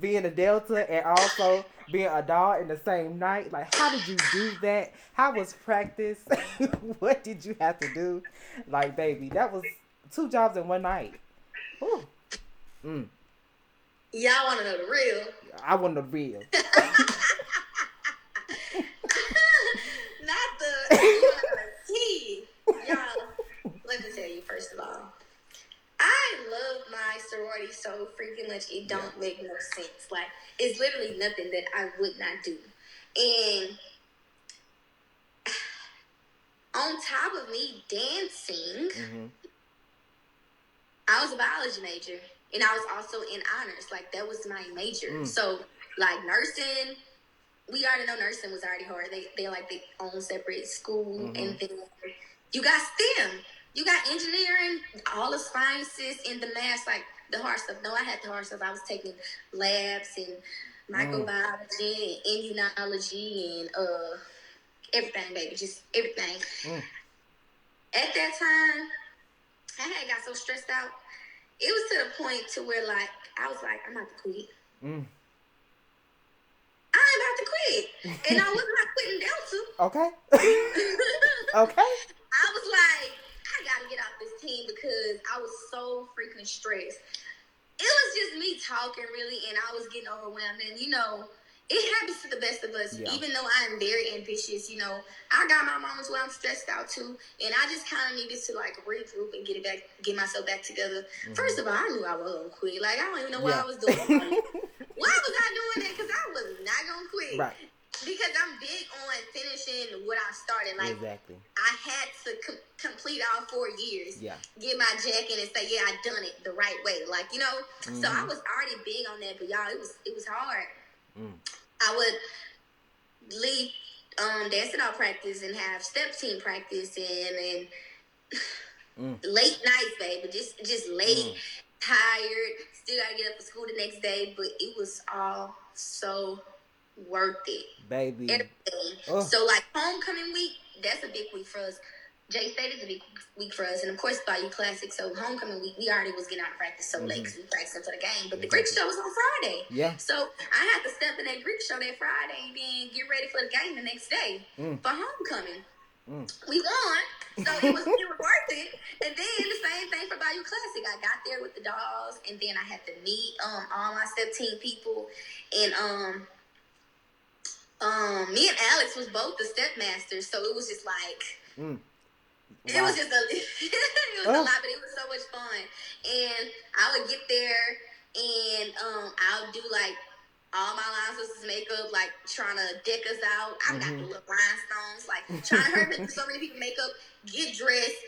being a Delta and also being a dog in the same night. Like, how did you do that? How was practice? What did you have to do? Like, baby, that was 2 jobs in one night. Ooh. Y'all want to know the real? I want the real. Not the tea. Y'all, let me tell you, first of all, I love my sorority so freaking much, it don't make no sense. Like, it's literally nothing that I would not do. And on top of me dancing, I was a biology major. And I was also in honors. Like, that was my major. So, like, nursing, we already know nursing was already hard. They like their own separate school. And then you got STEM. You got engineering, all the sciences, and the math, like the hard stuff. No, I had the hard stuff. I was taking labs and microbiology and immunology and everything, baby, just everything. Mm. At that time, I had got so stressed out. It was to the point to where, like, I was like, I'm about to quit. Mm. I'm about to quit. And I was not quitting Delta. Okay. Okay. I was like, I gotta get off this team because I was so freaking stressed. It was just me talking, really, and I was getting overwhelmed. And, you know, it happens to the best of us. Yeah. Even though I'm very ambitious, you know, I got my moments where I'm stressed out, too. And I just kind of needed to, like, regroup and get myself back together. Mm-hmm. First of all, I knew I was going to quit. Like, I don't even know what I was doing. Why was I doing that? Because I was not going to quit. Right. Because I'm big on finishing what I started. Like, exactly. I had to complete all 4 years. Yeah. Get my jacket and say, yeah, I done it the right way. Like, you know. Mm-hmm. So I was already big on that, but y'all, it was hard. Mm. I would leave dancing out practice and have step team practice and late nights, baby. Just late, tired. Still gotta get up for school the next day, but it was all so worth it, baby. Everything. Oh. So like homecoming week, that's a big week for us. J State is a big week for us, and of course Bayou Classic. So homecoming week, we already was getting out of practice so late because we practiced for the game. But the Greek show was on Friday. Yeah. So I had to step in that Greek show that Friday and then get ready for the game the next day for homecoming. We won, so it was worth it. And then the same thing for Bayou Classic. I got there with the dogs, and then I had to meet all my step team people, and me and Alex was both the stepmasters, so it was just like it was just a lot, but it was so much fun. And I would get there, and I'll do like all my line sisters' makeup, like trying to deck us out. I got the little rhinestones, like trying to hurry up so many people makeup, get dressed,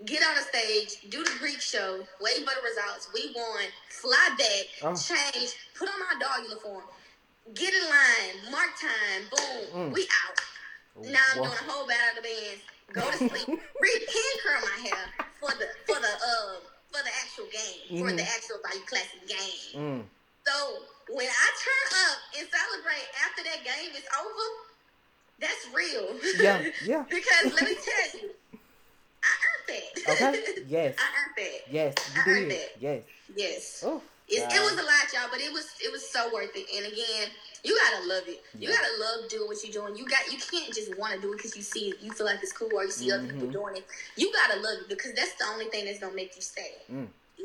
get on the stage, do the Greek show, wait for the results. We won, fly back, change, put on my dog uniform. Get in line, mark time, boom, we out. Now I'm doing a whole battle of the bands. Go to sleep. Pin curl my hair for the actual game, for the actual Bayou Classic game. So when I turn up and celebrate after that game is over, that's real. Yeah, yeah. Because let me tell you, I earned that. Okay. Yes. I earned that. Yes. You I earned did. that. Yes. Yes. Oh. It was a lot, y'all, but it was so worth it. And again, you gotta love it. Yeah. You gotta love doing what you're doing. You can't just want to do it because you feel like it's cool or you see other people doing it. You gotta love it because that's the only thing that's gonna make you stay.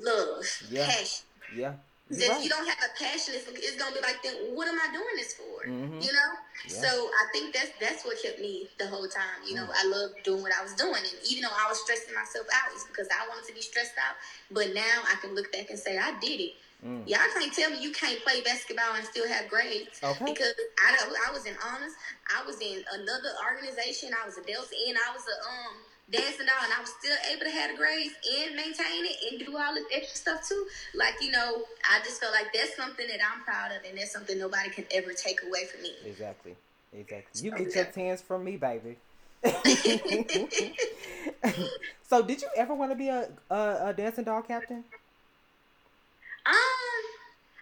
Love, passion. Yeah. If you don't have a passion, it's gonna be like, then what am I doing this for? You know. Yeah. So I think that's what kept me the whole time. You know, I loved doing what I was doing, and even though I was stressing myself out, it's because I wanted to be stressed out. But now I can look back and say I did it. Y'all can't tell me you can't play basketball and still have grades. Okay. Because I was in honors. I was in another organization. I was a Delta, and I was a dancing doll, and I was still able to have the grades and maintain it and do all this extra stuff too. Like, you know, I just felt like that's something that I'm proud of, and that's something nobody can ever take away from me. Exactly. You get your 10s from me, baby. So, did you ever want to be a dancing doll captain?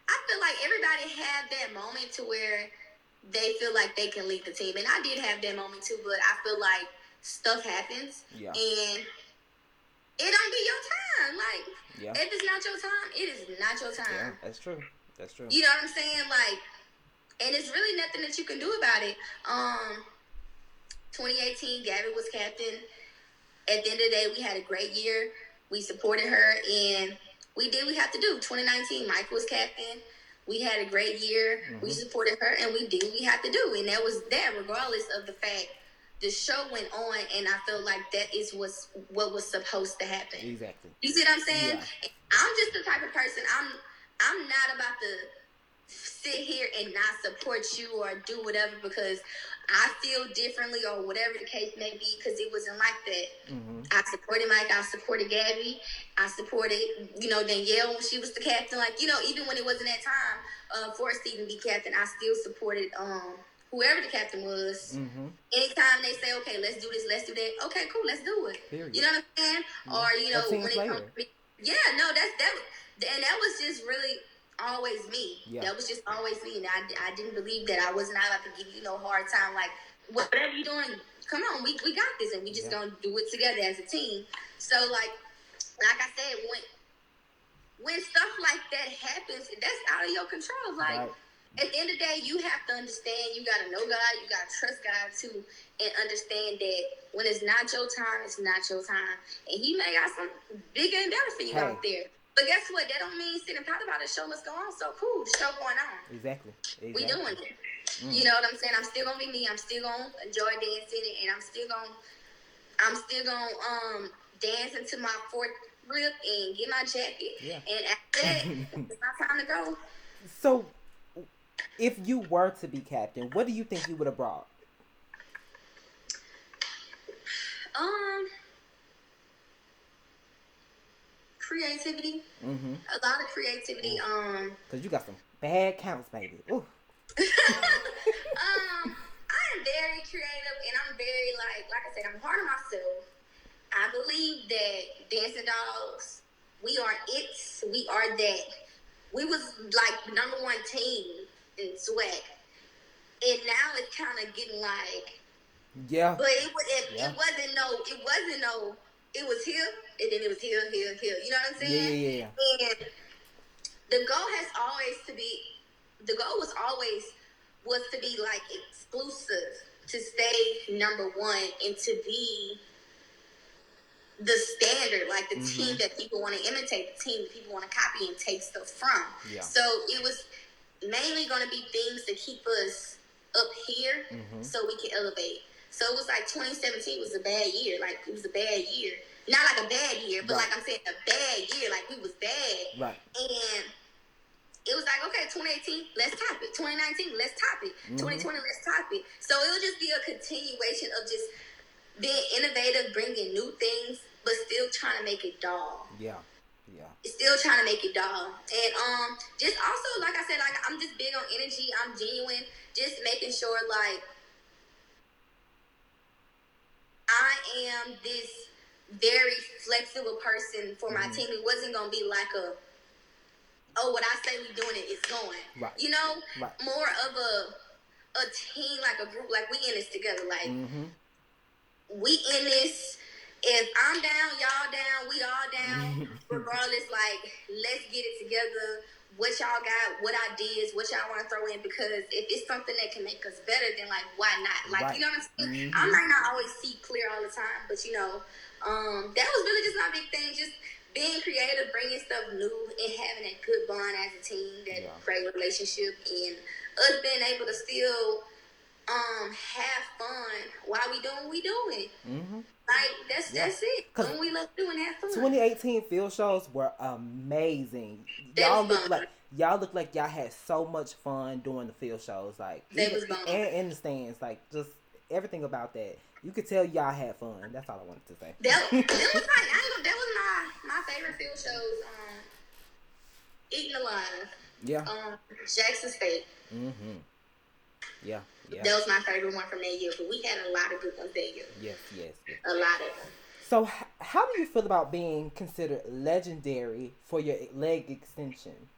I feel like everybody had that moment to where they feel like they can lead the team, and I did have that moment too. But I feel like stuff happens, and it don't be your time. Like, if it's not your time, it is not your time. Yeah, that's true. You know what I'm saying? Like, and it's really nothing that you can do about it. 2018, Gabby was captain. At the end of the day, we had a great year. We supported her, and we did what we have to do. 2019, Mike was captain. We had a great year. We supported her, and we did what we had to do. And that was that, regardless of the fact the show went on, and I feel like that is what was supposed to happen. Exactly. You see what I'm saying? Yeah. I'm just the type of person, I'm not about to sit here and not support you or do whatever because I feel differently or whatever the case may be, because it wasn't like that. I supported Mike. I supported Gabby. I supported, you know, Danielle when she was the captain. Like, you know, even when it wasn't that time for us to even be captain, I still supported whoever the captain was. Anytime they say, okay, let's do this, let's do that. Okay, cool, let's do it. Period. You know what I'm saying? Or, you know, when it comes to me. Yeah, no, and that was just really always me. Yeah. That was just always me. And I didn't believe that I was not about to give you no hard time. Like, whatever you're doing, come on, we got this, and we just gonna do it together as a team. So like I said, when stuff like that happens, that's out of your control. Like at the end of the day, you have to understand. You gotta know God. You gotta trust God too, and understand that when it's not your time, it's not your time, and He may got something bigger and better for you out there. But guess what? That don't mean sit and pout about it. Show must go on. So cool, the show going on. Exactly. We doing it. You know what I'm saying? I'm still gonna be me. I'm still gonna enjoy dancing, and I'm still gonna dance into my fourth rip and get my jacket. Yeah. And after that, it's my time to go. So, if you were to be captain, what do you think you would have brought? Creativity. A lot of creativity. Cause you got some bad counts, baby. Ooh. I am very creative, and I'm very like I said, I'm hard on myself. I believe that Dancing Dolls, we are it. We are that. We was like the number one team in swag, and now it's kind of getting like, But it wasn't no. It was here, and then it was here. You know what I'm saying? Yeah. And the goal was to be like exclusive, to stay number one, and to be the standard, like the team that people want to imitate, the team that people want to copy and take stuff from. Yeah. So it was mainly going to be things to keep us up here so we can elevate. So it was like 2017 was a bad year. Like, it was a bad year. Not like a bad year, but like I'm saying, a bad year. Like, we was bad. Right. And it was like, okay, 2018, let's top it. 2019, let's top it. 2020, let's top it. So it will just be a continuation of just being innovative, bringing new things, but still trying to make it doll. Yeah. Still trying to make it doll. And just also, like I said, like I'm just big on energy. I'm genuine. Just making sure, like, I am this very flexible person for my team. It wasn't going to be like what I say we doing it, it's going. Right. You know? Right. More of a team, like a group, like we in this together. Like, we in this. If I'm down, y'all down, we all down. Regardless, like, let's get it together. What y'all got, what ideas, what y'all want to throw in, because if it's something that can make us better, then, like, why not? Like, you know what I'm saying? I might not always see clear all the time, but, you know, that was really just my big thing, just being creative, bringing stuff new, and having that good bond as a team, that great relationship, and us being able to still have fun while we doing what we doing. Like, that's it. When we love doing, have fun. 2018 field shows were amazing. Y'all look like y'all had so much fun doing the field shows. Like, and in the stands, like, just everything about that. You could tell y'all had fun. That's all I wanted to say. That was my favorite field shows. Eating Alive. Yeah. Jackson State. Yeah. That was my favorite one from that year, but we had a lot of good ones that year. Yes. A lot of them. So, how do you feel about being considered legendary for your leg extension?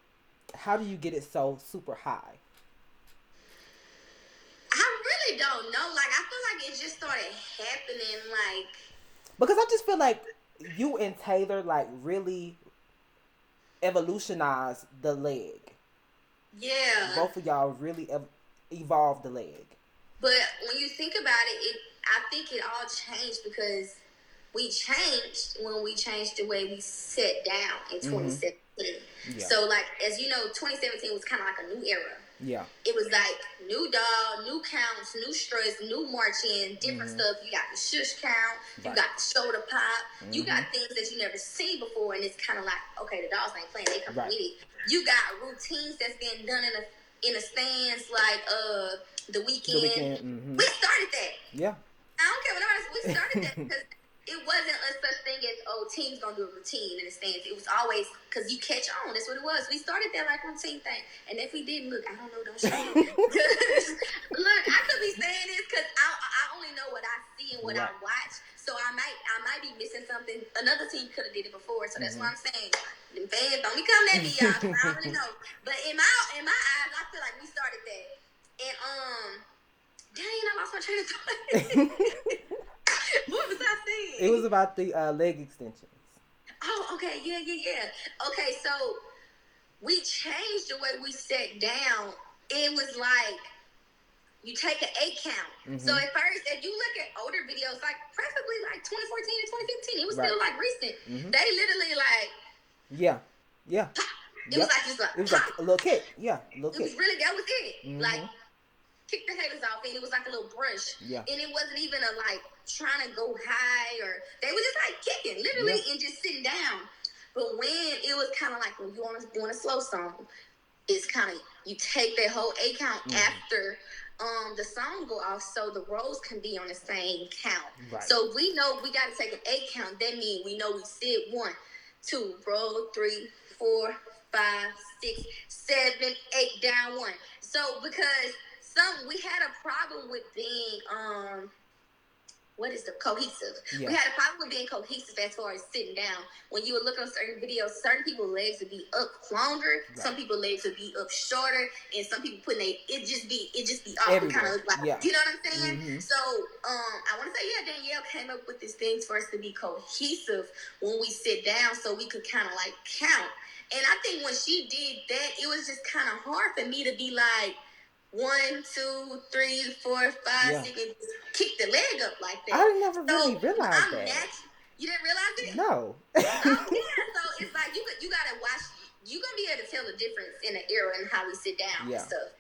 How do you get it so super high? I really don't know. Like, I feel like it just started happening, like... Because I just feel like you and Taylor, like, really evolutionized the leg. Yeah. Both of y'all really evolved the leg. But when you think about it, I think it all changed because we changed when we changed the way we sat down in 2017. Yeah. So, like, as you know, 2017 was kind of like a new era. Yeah. It was like new doll, new counts, new struts, new marching, different stuff. You got the shush count, you got the shoulder pop, you got things that you never seen before, and it's kind of like, okay, the dolls ain't playing, they come with it. You got routines that's being done in a stands, like the weekend. We started that. Yeah. I don't care what nobody says. We started that because it wasn't a such thing as, teams gonna do a routine in the stands. It was always because you catch on. That's what it was. We started that like routine thing. And if we didn't, look, I don't know, don't show me. Look, I could be saying this because I only know what I see and what I watch. So I might be missing something. Another team could have did it before. So that's what I'm saying. Them fans don't be coming at me, y'all. I don't really know. But in my eyes, I feel like we started that. And Dang, I lost my train of thought. What was I saying? It was about the leg extensions. Oh, okay, yeah. Okay, so we changed the way we sat down. It was like you take an 8 count. Mm-hmm. So at first, if you look at older videos, like preferably like 2014 and 2015, it was still like recent. Mm-hmm. They literally like pop. It was like just like it was like a little kick. Yeah, a little kick. It was really that was it. Mm-hmm. Like kick the haters off, and it was like a little brush. Yeah. And it wasn't even a like trying to go high, or they were just like kicking, literally, and just sitting down. But when it was kind of like when you want to doing a slow song, it's kind of you take that whole 8 count after the song go off, so the rows can be on the same count. Right. So we know we got to take an 8 count. That means we know we sit 1, 2, roll 3, 4, 5, 6, 7, 8, down 1. So because we had a problem with being cohesive. Yeah. We had a problem with being cohesive as far as sitting down. When you would look on certain videos, certain people's legs would be up longer, some people's legs would be up shorter, and some people it just be off and kind of like, you know what I'm saying? Mm-hmm. So I want to say, Danielle came up with these things for us to be cohesive when we sit down, so we could kind of like count. And I think when she did that, it was just kind of hard for me to be like 1, 2, 3, 4, 5, 6, and just kick the leg up like that. I never really realized that. You didn't realize it? No. So it's like you gotta watch. You're gonna be able to tell the difference in the era and how we sit down and stuff.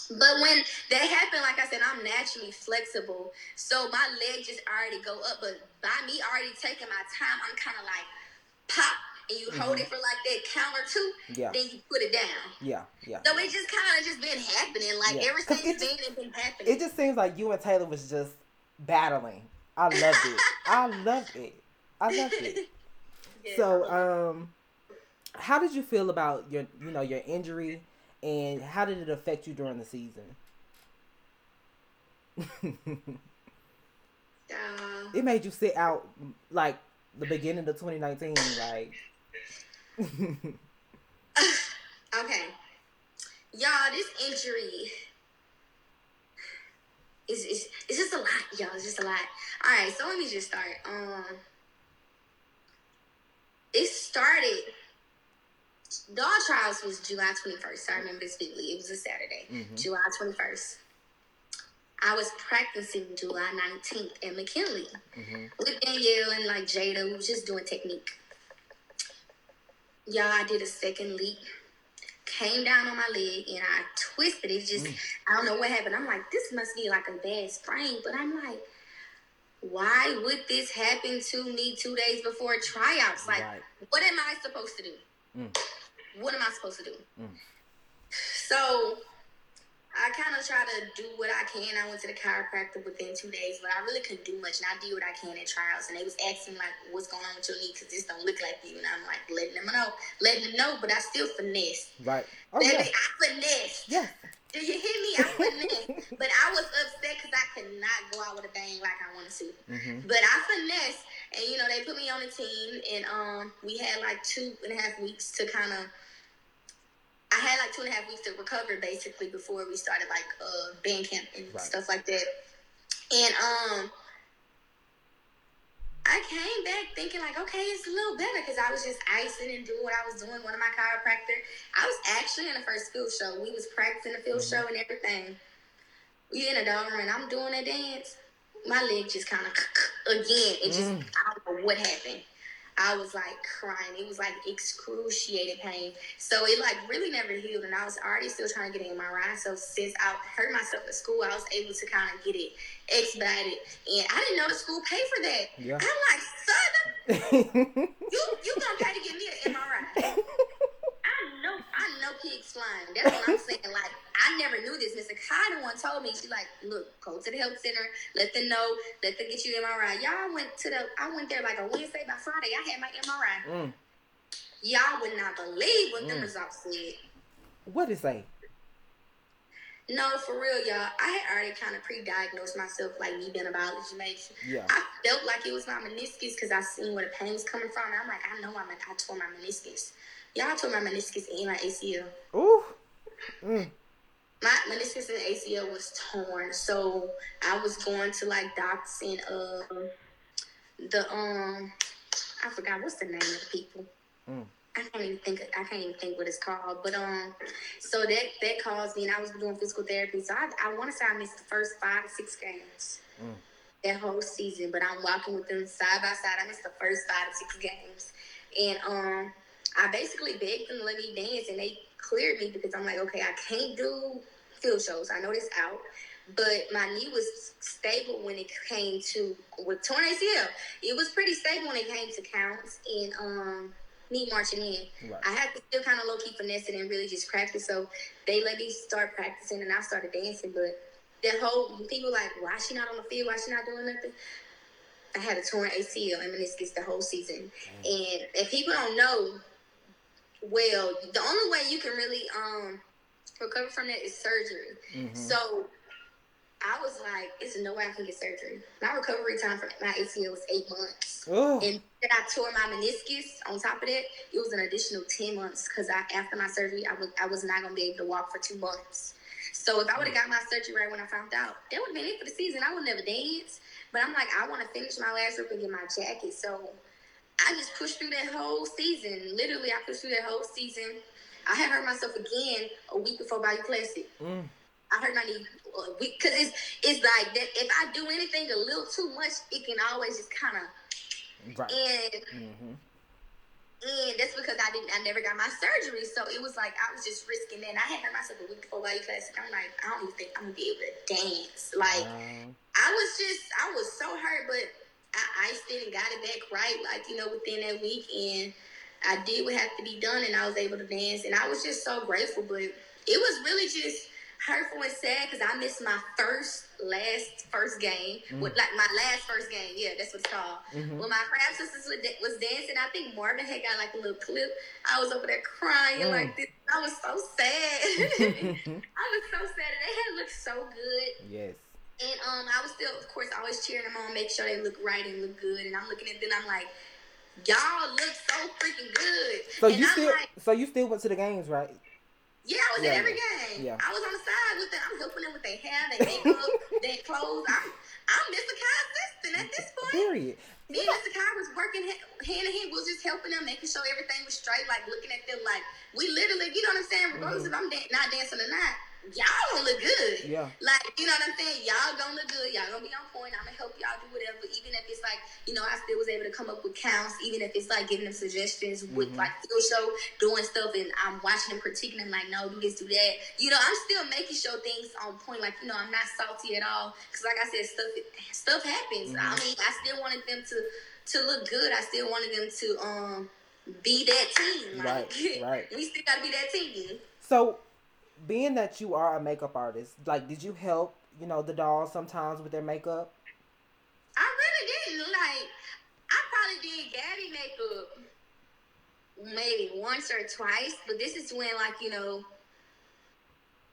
But when that happened, like I said, I'm naturally flexible, so my legs just already go up. But by me already taking my time, I'm kind of like pop. And you hold it for like that count or 2, then you put it down. Yeah. So it just kind of just been happening. Like ever since then, it's been happening. It just seems like you and Taylor was just battling. I loved it. Yeah. So, how did you feel about your injury, and how did it affect you during the season? It made you sit out like the beginning of 2019, like. Okay, y'all, this injury is just a lot, y'all. It's just a lot. All right, so let me just start. It started. Dog trials was July 21st. I remember this vividly. It was a Saturday, July 21st. I was practicing July 19th at McKinley with Danielle and like Jada. We was just doing technique. Y'all, I did a second leap, came down on my leg, and I twisted it. Just, I don't know what happened. I'm like, this must be like a bad sprain. But I'm like, why would this happen to me 2 days before tryouts? Like, what am I supposed to do? What am I supposed to do? So I kind of try to do what I can. I went to the chiropractor within 2 days, but I really couldn't do much. And I did what I can at tryouts. And they was asking, like, what's going on with your knee? Because this don't look like you. And I'm like, letting them know. But I still finessed. Right. Oh, baby, I finessed. Yeah. Do you hear me? I finessed. But I was upset because I could not go out with a bang like I wanted to. But I finessed. And, they put me on the team. And we had, like, 2.5 weeks to kind of... I had like 2.5 weeks to recover basically before we started like band camp and stuff like that. And I came back thinking like, okay, it's a little better because I was just icing and doing what I was doing. One of my chiropractor, I was actually in the first field show. We was practicing the field show and everything. We in a dog room and I'm doing a dance. My leg just kind of again. It just I don't know what happened. I was like crying. It was like excruciating pain. So it like really never healed. And I was already still trying to get an MRI. So since I hurt myself at school, I was able to kind of get it expedited. And I didn't know the school paid for that. Yeah. I'm like, son, you gonna pay to get me an MRI. I know pigs flying. That's what I'm saying. Like, I never knew this. Mr. Kai the one told me. She's like, look, go to the health center. Let them know. Let them get you an MRI. Y'all I went there like a Wednesday. By Friday, I had my MRI. Y'all would not believe what the results said. What did it say? No, for real, y'all. I had already kind of pre-diagnosed myself, like me being a biology major. Yeah. I felt like it was my meniscus because I seen where the pain was coming from. And I'm like, I know I tore my meniscus. Y'all tore my meniscus and my ACL. Ooh. My meniscus and ACL was torn, so I was going to like docs and the I forgot what's the name of the people. Mm. I can't even think what it's called. But so that caused me, and I was doing physical therapy. So I want to say I missed the first 5 to 6 games that whole season. But I'm walking with them side by side. I missed the first 5 to 6 games, and I basically begged them to let me dance, and they cleared me because I'm like, okay, I can't do field shows. I know this out. But my knee was stable when it came to with torn ACL. It was pretty stable when it came to counts and me marching in. Right. I had to still kind of low key finesse it and really just practice. So they let me start practicing, and I started dancing. But that whole people like, why she not on the field? Why she not doing nothing? I had a torn ACL and meniscus the whole season. And if people don't know, well, the only way you can really recover from that is surgery. Mm-hmm. So I was like, there's no way I can get surgery. My recovery time for my ACL was 8 months. Oh. And then I tore my meniscus. On top of that, it was an additional 10 months because after my surgery, I was not going to be able to walk for 2 months. So if I would have got my surgery right when I found out, that would have been it for the season. I would never dance. But I'm like, I want to finish my last rip and get my jacket. So I just pushed through that whole season. Literally, I pushed through that whole season. I had hurt myself again a week before Bayou Classic. I hurt my knee because it's like that. If I do anything a little too much, it can always just kind of. Right. And that's because I never got my surgery, so it was like I was just risking that. And I had hurt myself a week before Bayou Classic. I'm like, I don't even think I'm gonna be able to dance. Like I was so hurt, but I iced it and got it back right, like within that week, and I did what had to be done, and I was able to dance, and I was just so grateful. But it was really just hurtful and sad because I missed my first game. With like my last first game, yeah, that's what it's called. When my craft sisters was dancing, I think Marvin had got like a little clip. I was over there crying like this. I was so sad. I was so sad, and they had looked so good. Yes. And I was still, of course, always cheering them on, make sure they look right and look good. And I'm looking at them, I'm like, y'all look so freaking good. So you still went to the games, right? Yeah, I was at every game. Yeah. I was on the side with them. I'm helping them with their hair, their makeup, their clothes. I'm Mr. Kai's assistant at this point. Period. Me and Mr. Kai was working hand in hand. We was just helping them, making sure everything was straight, like looking at them like we literally, you know what I'm saying? Regardless if I'm not dancing or not, y'all gonna look good. Yeah. Like, you know what I'm saying? Y'all gonna look good. Y'all gonna be on point. I'm gonna help y'all do whatever. Even if it's like, I still was able to come up with counts. Even if it's like giving them suggestions with like field show, doing stuff, and I'm watching them, critiquing them like, no, do this, do that. I'm still making sure things on point. Like, I'm not salty at all. Because like I said, stuff happens. I mean, I still wanted them to look good. I still wanted them to be that team. Like, right. We still gotta be that team. So, being that you are a makeup artist, like, did you help, the dolls sometimes with their makeup? I really didn't. Like, I probably did Gabby makeup maybe once or twice, but this is when, like,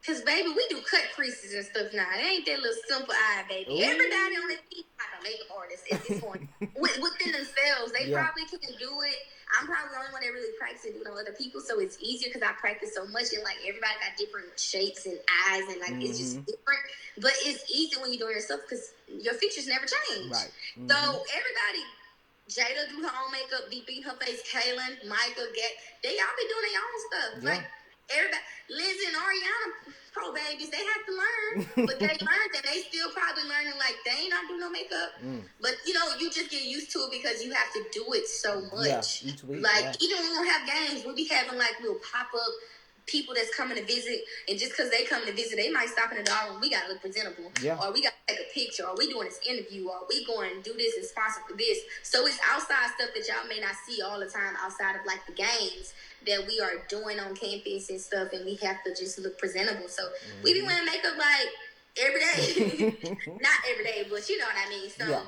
because, baby, we do cut creases and stuff now. It ain't that little simple eye, baby. Ooh. Everybody on the team like a makeup artist at this point. Within themselves. They probably can do it. I'm probably the only one that really practices doing other people, so it's easier because I practice so much, and, like, everybody got different shapes and eyes, and, like, it's just different. But it's easy when you're doing yourself because your features never change. Right. So everybody, Jada do her own makeup, beat her face, Kaylin, Micah, they all be doing their own stuff. Yeah. Like, everybody, Lindsay and Ariana, pro babies, they have to learn, but they learned, and they still probably learning, like, they ain't not doing no makeup. But, you just get used to it because you have to do it so much. Yeah, each week, like, even when we don't have games, we'll be having, like, little pop-up people that's coming to visit, and just because they come to visit, they might stop in the door and we got to look presentable. Yeah. Or we got to take a picture, or we doing this interview, or we going to do this and sponsor for this. So it's outside stuff that y'all may not see all the time outside of, like, the games that we are doing on campus and stuff, and we have to just look presentable. So we be wearing makeup like every day. Not every day, but you know what I mean. So yeah,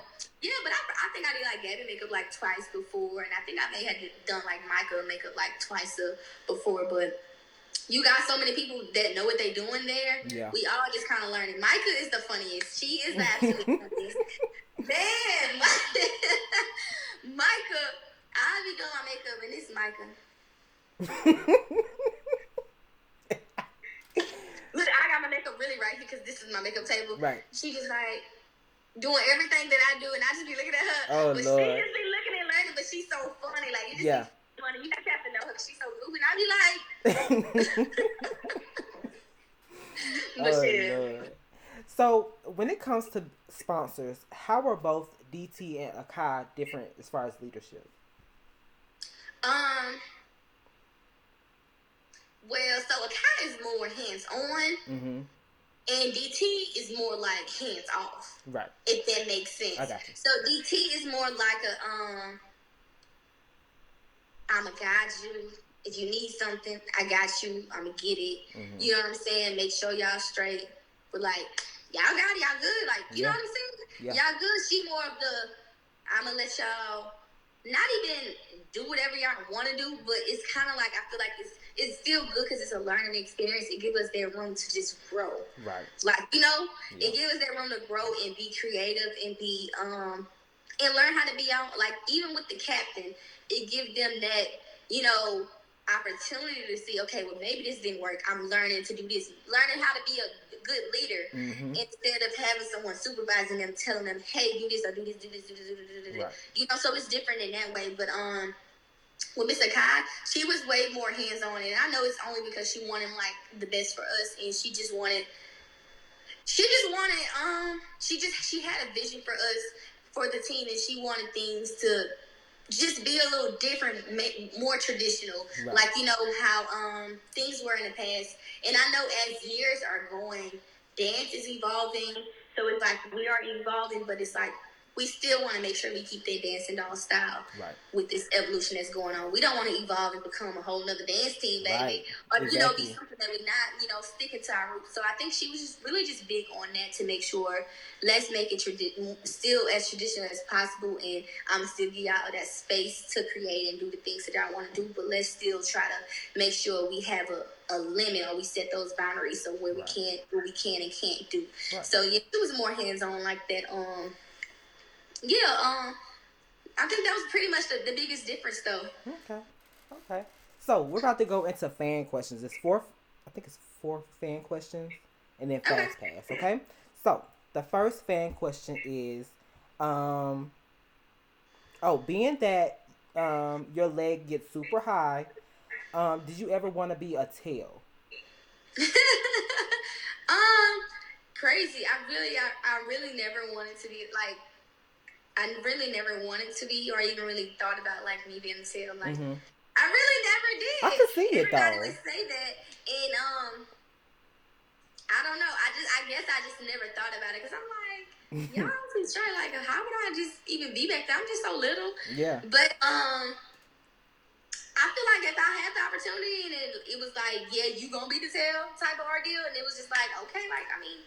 but I think I did like Gabby makeup like twice before, and I think I may have done like Micah makeup like twice before. But you got so many people that know what they doing there. Yeah. We all just kind of learning. Micah is the funniest. She is the absolute funniest. Man, Micah, I be doing my makeup, and it's Micah. Look, I got my this is my makeup table. Right. She just like doing everything that I do, and I just be looking at her. Oh, but Lord. she just be looking and learning, but she's so funny. Like, you just Yeah. be funny. You just have to know her. She's so goofy. And I be like... but Oh, yeah. Lord. So, when it comes to sponsors, how are both DT and Akai different as far as leadership? Well, so Akai is more hands-on. Mm-hmm. And DT is more like hands off. Right. If that makes sense. I got you. So DT is more like a I'ma guide you. If you need something, I got you. I'ma get it. Mm-hmm. You know what I'm saying? Make sure y'all straight. But like, y'all got it, y'all good. Like, you know what I'm saying? Yeah. Y'all good. She more of the I'ma let y'all not even do whatever y'all want to do, but it's kind of like, I feel like it's still good because it's a learning experience. It gives us that room to just grow. Right. Like, you know, it gives us that room to grow and be creative and be, and learn how to be out. Like, even with the captain, it gives them that, you know, opportunity to see, okay, well, maybe this didn't work. I'm learning to do this. Learning how to be a good leader instead of having someone supervising them, telling them, hey, do this or do this, do this, do this, do this, do this. Right. You know, so it's different in that way. But with Miss Akai, she was way more hands-on. And I know it's only because she wanted, like, the best for us. And she had a vision for us, for the team. And she wanted things to just be a little different, more traditional. Right. Like, you know, how things were in the past. And I know as years are going, dance is evolving. So it's like we are evolving, but it's like we still want to make sure we keep that dancing doll style with this evolution that's going on. We don't want to evolve and become a whole nother dance team, baby. Or, you know, be something that we're not, you know, sticking to our roots. So I think she was just really just big on that to make sure, let's make it still as traditional as possible. And I'm still give y'all that space to create and do the things that y'all want to do. But let's still try to make sure we have a limit, or we set those boundaries so where we can and can't do. Right. So yeah, it was more hands-on like that. I think that was pretty much the biggest difference, though. Okay. So we're about to go into fan questions. It's four fan questions, and then fast pass. Okay. So the first fan question is, being that your leg gets super high, did you ever want to be a tail? Crazy. I really never wanted to be like. I really never wanted to be, or even really thought about like me being a tail. Like, I really never did. I can see it though. Everybody would say that, and I don't know. I guess I just never thought about it because I'm like, y'all just trying like, how would I just even be back there? I'm just so little. Yeah. But I feel like if I had the opportunity and it was like, yeah, you gonna be the tail type of ordeal, and it was just like, okay, like I mean.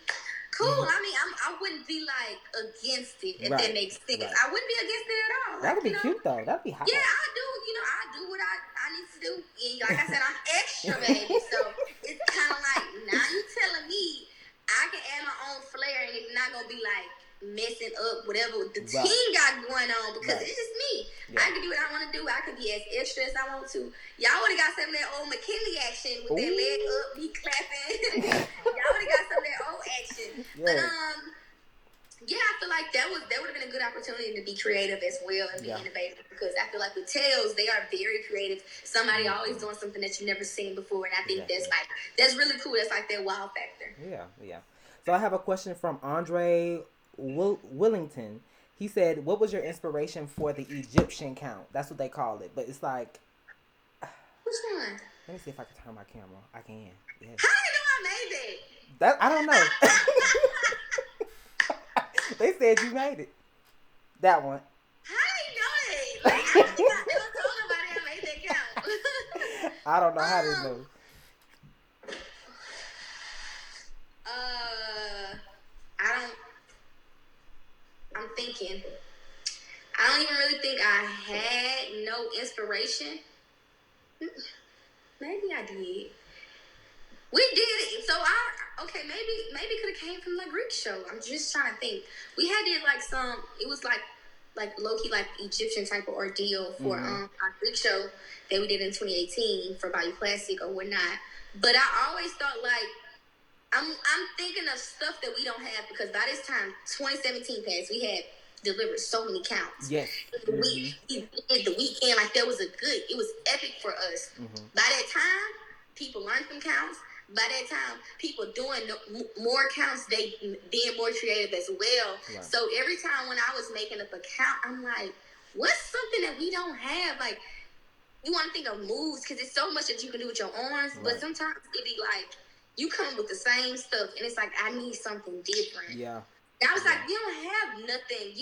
Cool. I mean, I wouldn't be like against it if that makes sense. Right. I wouldn't be against it at all. That would be cute though. That'd be hot. Yeah, I do. You know, I do what I need to do. And like I said, I'm extra, baby. So it's kind of like now you telling me I can add my own flair, and it's not gonna be like messing up whatever the team got going on because it's just me. Yeah. I can do what I want to do. I can be as extra as I want to. Y'all would have got some of that old McKinley action with that leg up, me clapping. Y'all would have got some of that old action. Yeah. But I feel like that would have been a good opportunity to be creative as well and be innovative, because I feel like with tails, they are very creative. Somebody always doing something that you've never seen before, and I think that's really cool. That's like their wow factor. Yeah. So I have a question from Andre Willington. He said, what was your inspiration for the Egyptian count? That's what they call it, but it's like, which one? Let me see if I can turn my camera. I can. Yeah. How do you know I made it? That I don't know. They said you made it. That one. How do you know it? Like, I never told nobody I made that count. I don't know how to know. I'm thinking. I don't even really think I had no inspiration. Maybe I did. We did it. So maybe could have came from the Greek show. I'm just trying to think. We had did like it was like low-key like Egyptian type of ordeal for our Greek show that we did in 2018 for Bayou Classic or whatnot. But I always thought like I'm thinking of stuff that we don't have because by this time 2017 passed, we had delivered so many counts. Yes. We did the weekend like that was it was epic for us. By that time, people learned from counts. By that time, people doing more counts, they being more creative as well. Right. So every time when I was making up a count, I'm like, what's something that we don't have? Like, you want to think of moves because it's so much that you can do with your arms, right. But sometimes it be like you come with the same stuff, and it's like I need something different. Yeah. And I was like, we don't have nothing,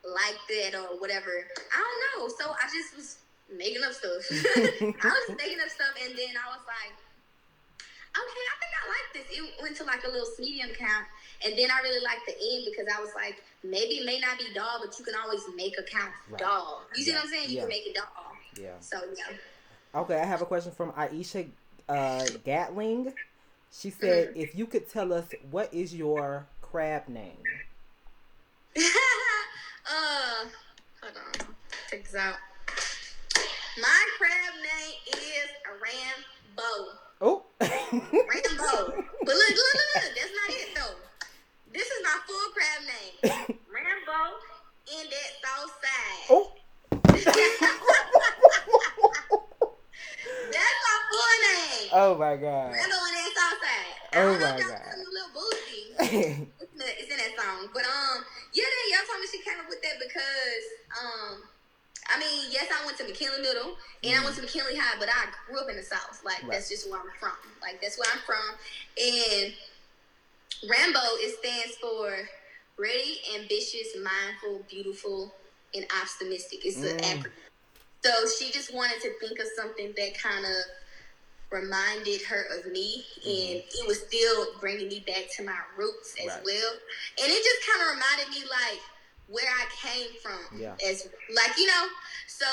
like that or whatever. I don't know. So I just was making up stuff. I was making up stuff, and then I was like, okay, I think I like this. It went to like a little medium count, and then I really liked the end because I was like, maybe it may not be doll, but you can always make a count doll. You see what I'm saying? You can make it doll. Yeah. So, yeah. Okay, I have a question from Aisha Gatling. She said, if you could tell us, what is your crab name? Hold on. Check this out. My crab name is Rambo. Oh. Rambo. But look. That's not it, though. This is my full crab name. Rambo in that south side. Oh. That's my full name. Oh my God. Rambo in that south side. Oh my God. A little boozy. It's in that song. But y'all told me she came up with that because yes, I went to McKinley Middle and I went to McKinley High, but I grew up in the South. Like that's just where I'm from. Like that's where I'm from. And Rambo, it stands for Ready, Ambitious, Mindful, Beautiful, and Optimistic. It's an acronym. So she just wanted to think of something that kind of reminded her of me, and it was still bringing me back to my roots as well. And it just kind of reminded me like where I came from, as like So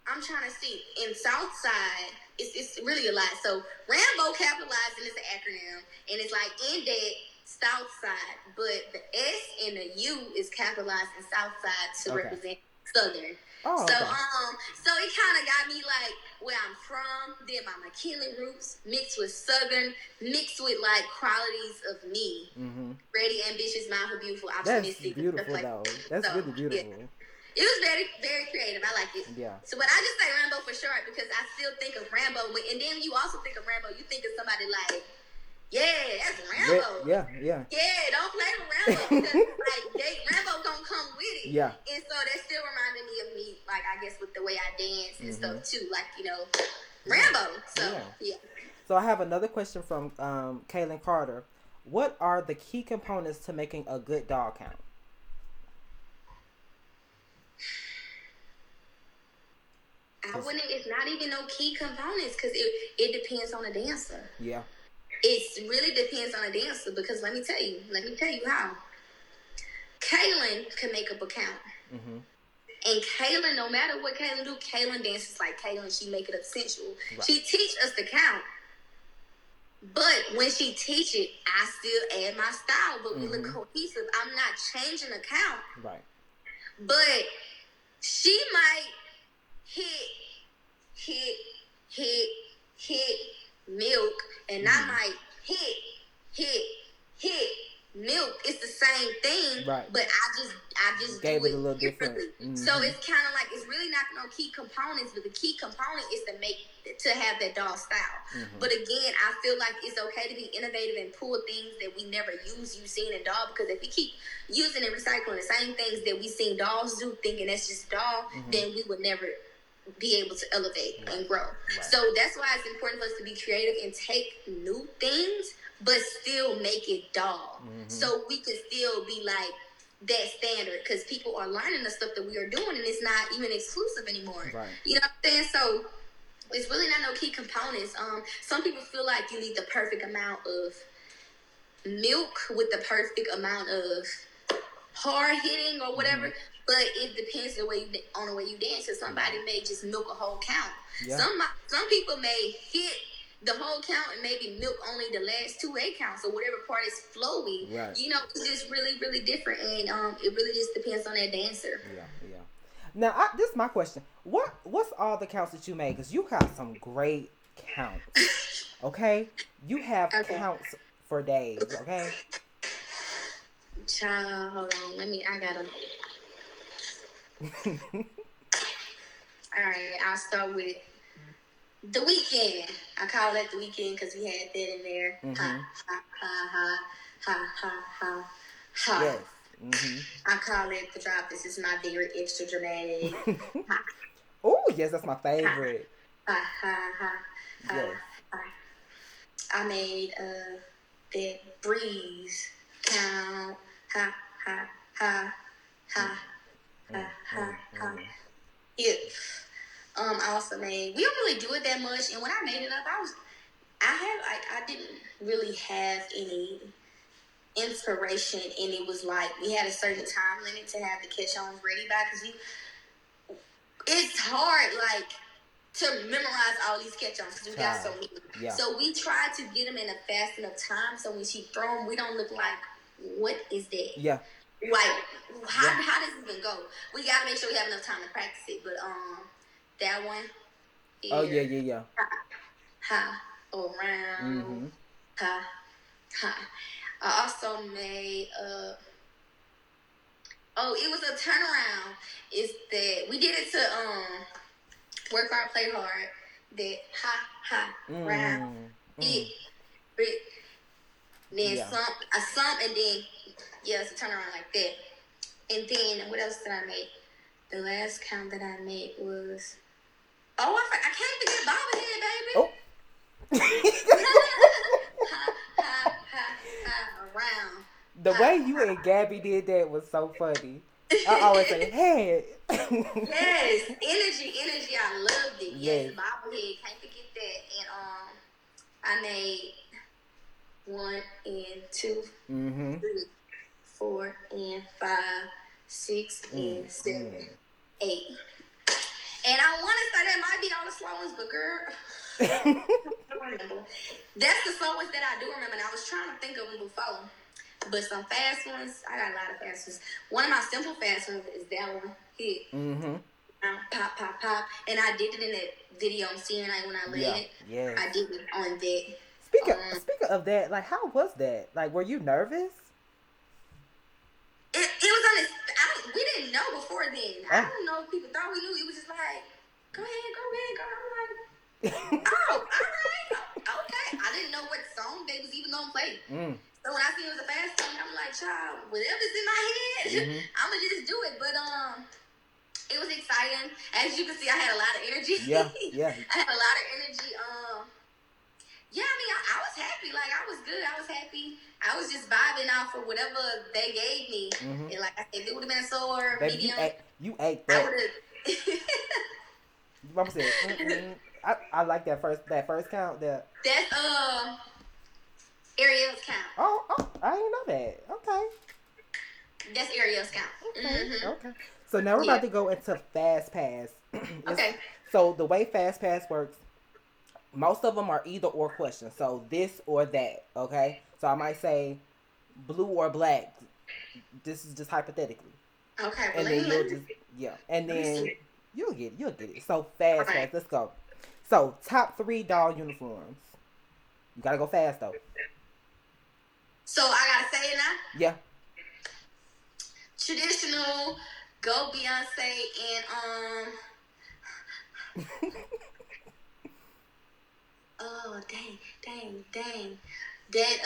I'm trying to see in Southside. It's really a lot. So Rambo capitalized and it's an acronym, and it's like in that Southside, but the S and the U is capitalized in Southside to represent Southern. Oh, so so it kind of got me like where I'm from, then my McKinley roots mixed with Southern, mixed with like qualities of me. Ready, ambitious, mindful, beautiful, optimistic. That's beautiful though. That's really beautiful. Yeah. It was very, very creative. I like it. Yeah. So, but I just say Rambo for short because I still think of Rambo. And then you also think of Rambo, you think of somebody like, yeah, that's Rambo. Yeah. Yeah, don't play with Rambo because Rambo gonna come with it. Yeah. And so that still reminded me of me, like I guess with the way I dance and stuff too, like Rambo. So yeah. So I have another question from Kaylin Carter. What are the key components to making a good dog count? It's not even no key components because it depends on the dancer. Yeah. It really depends on the dancer because let me tell you how. Kaylin can make up a count. And Kaylin, no matter what Kaylin do, Kaylin dances like Kaylin. She make it up sensual. Right. She teach us the count. But when she teach it, I still add my style. But we look cohesive. I'm not changing the count. Right. But she might hit milk, and I might hit milk. It's the same thing, right. But I just gave do it a little different. So it's kind of like it's really not no key components, but the key component is to have that doll style. But again, I feel like it's okay to be innovative and pull things that we never use. You seen in doll because if we keep using and recycling the same things that we seen dolls do, thinking that's just doll, then we would never be able to elevate and grow. Right. So that's why it's important for us to be creative and take new things, but still make it doll. So we can still be like that standard because people are learning the stuff that we are doing and it's not even exclusive anymore. Right. You know what I'm saying? So it's really not no key components. Some people feel like you need the perfect amount of milk with the perfect amount of hard hitting or whatever. But it depends on the way you dance. So somebody may just milk a whole count. Yeah. Some people may hit the whole count and maybe milk only the last 2 counts or whatever part is flowy. Right. It's just really, really different, and it really just depends on that dancer. Yeah. Now, this is my question. What's all the counts that you made? Because you got some great counts. Okay? You have Okay. counts for days, okay? Child, hold on. I gotta. All right, I'll start with the weekend. I call that the weekend because we had that in there. Mm-hmm. Ha, ha, ha, ha, ha, ha, ha, ha. Yes. Mm-hmm. I call it the drop. This is my very extra dramatic. Ha, Oh, yes, that's my ha, favorite. ha, ha, ha, ha, Yes. ha. I made that breeze count. Ha, ha, ha, ha, ha, ha, ha. Yeah. I also made. We don't really do it that much, and when I made it up, I didn't really have any inspiration, and it was like we had a certain time limit to have the catch-ons ready by, because it's hard like to memorize all these catch-ons because we got so many. Yeah. So we tried to get them in a fast enough time so when she throw them, we don't look like, what is that? Yeah. Like, how does it even go? We got to make sure we have enough time to practice it. But that one. Here, Oh, yeah. Ha, around. Mm-hmm. Ha, ha. I also made it was a turnaround. It's that we did it to work hard, play hard. That ha, round. It, then some, and then it's a turnaround like that. And then what else did I make? The last count that I made was I can't forget bobblehead, baby. Oh. Around. The way you and Gabby did that was so funny. I always say, hey. Yes, energy. I loved it. Yes, bobblehead. Can't forget that. And I made 1 and 2, 3, 4 and 5, 6 and 7, 8. And I want to say that might be all the slow ones, but girl, that's the slowest that I do remember. And I was trying to think of them before. But some fast ones, I got a lot of fast ones. One of my simple fast ones is that one. Hit. Pop, pop, pop. And I did it in that video on CNN when I led. Yeah. I did it on that. Speaking of that, like, how was that? Like, were you nervous? It was on this. We didn't know before then. I don't know if people thought we knew. It was just like, go ahead. I'm like, all right, okay. I didn't know what song they was even gonna play. So when I seen it was a fast song, I'm like, child, whatever's in my head, I'ma just do it. But it was exciting. As you can see, I had a lot of energy. Yeah. I had a lot of energy. I was happy. Like, I was good. I was happy. I was just vibing out for whatever they gave me. And like I said, if it would have been a sore, baby, medium, you ate that. I would have. Mama said, I like that first count. That's Ariel's count. Oh, I didn't know that. Okay. That's Ariel's count. Okay. So now we're about to go into Fast Pass. Okay. So the way Fast Pass works, most of them are either or questions. So this or that. Okay. So I might say blue or black. This is just hypothetically. Okay. And then and then you'll get it. So fast. Let's go. So top 3 doll uniforms. You gotta go fast though. So I gotta say it now? Yeah. Traditional, go Beyonce and oh dang. That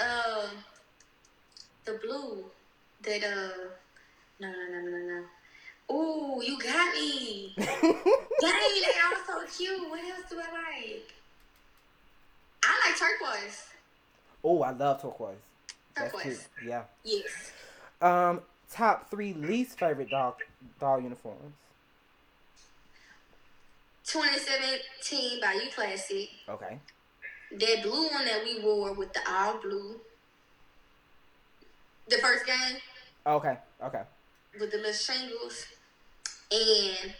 the blue. That no. Ooh, you got me. Dang, they all so cute. What else do I like? I like turquoise. Oh, I love turquoise. That's Turquoise. cute. Yeah. Yes. Top 3 least favorite doll uniforms. 2017 by U Classic. Okay. That blue one that we wore with the all blue. The first game. Okay. With the little shingles. And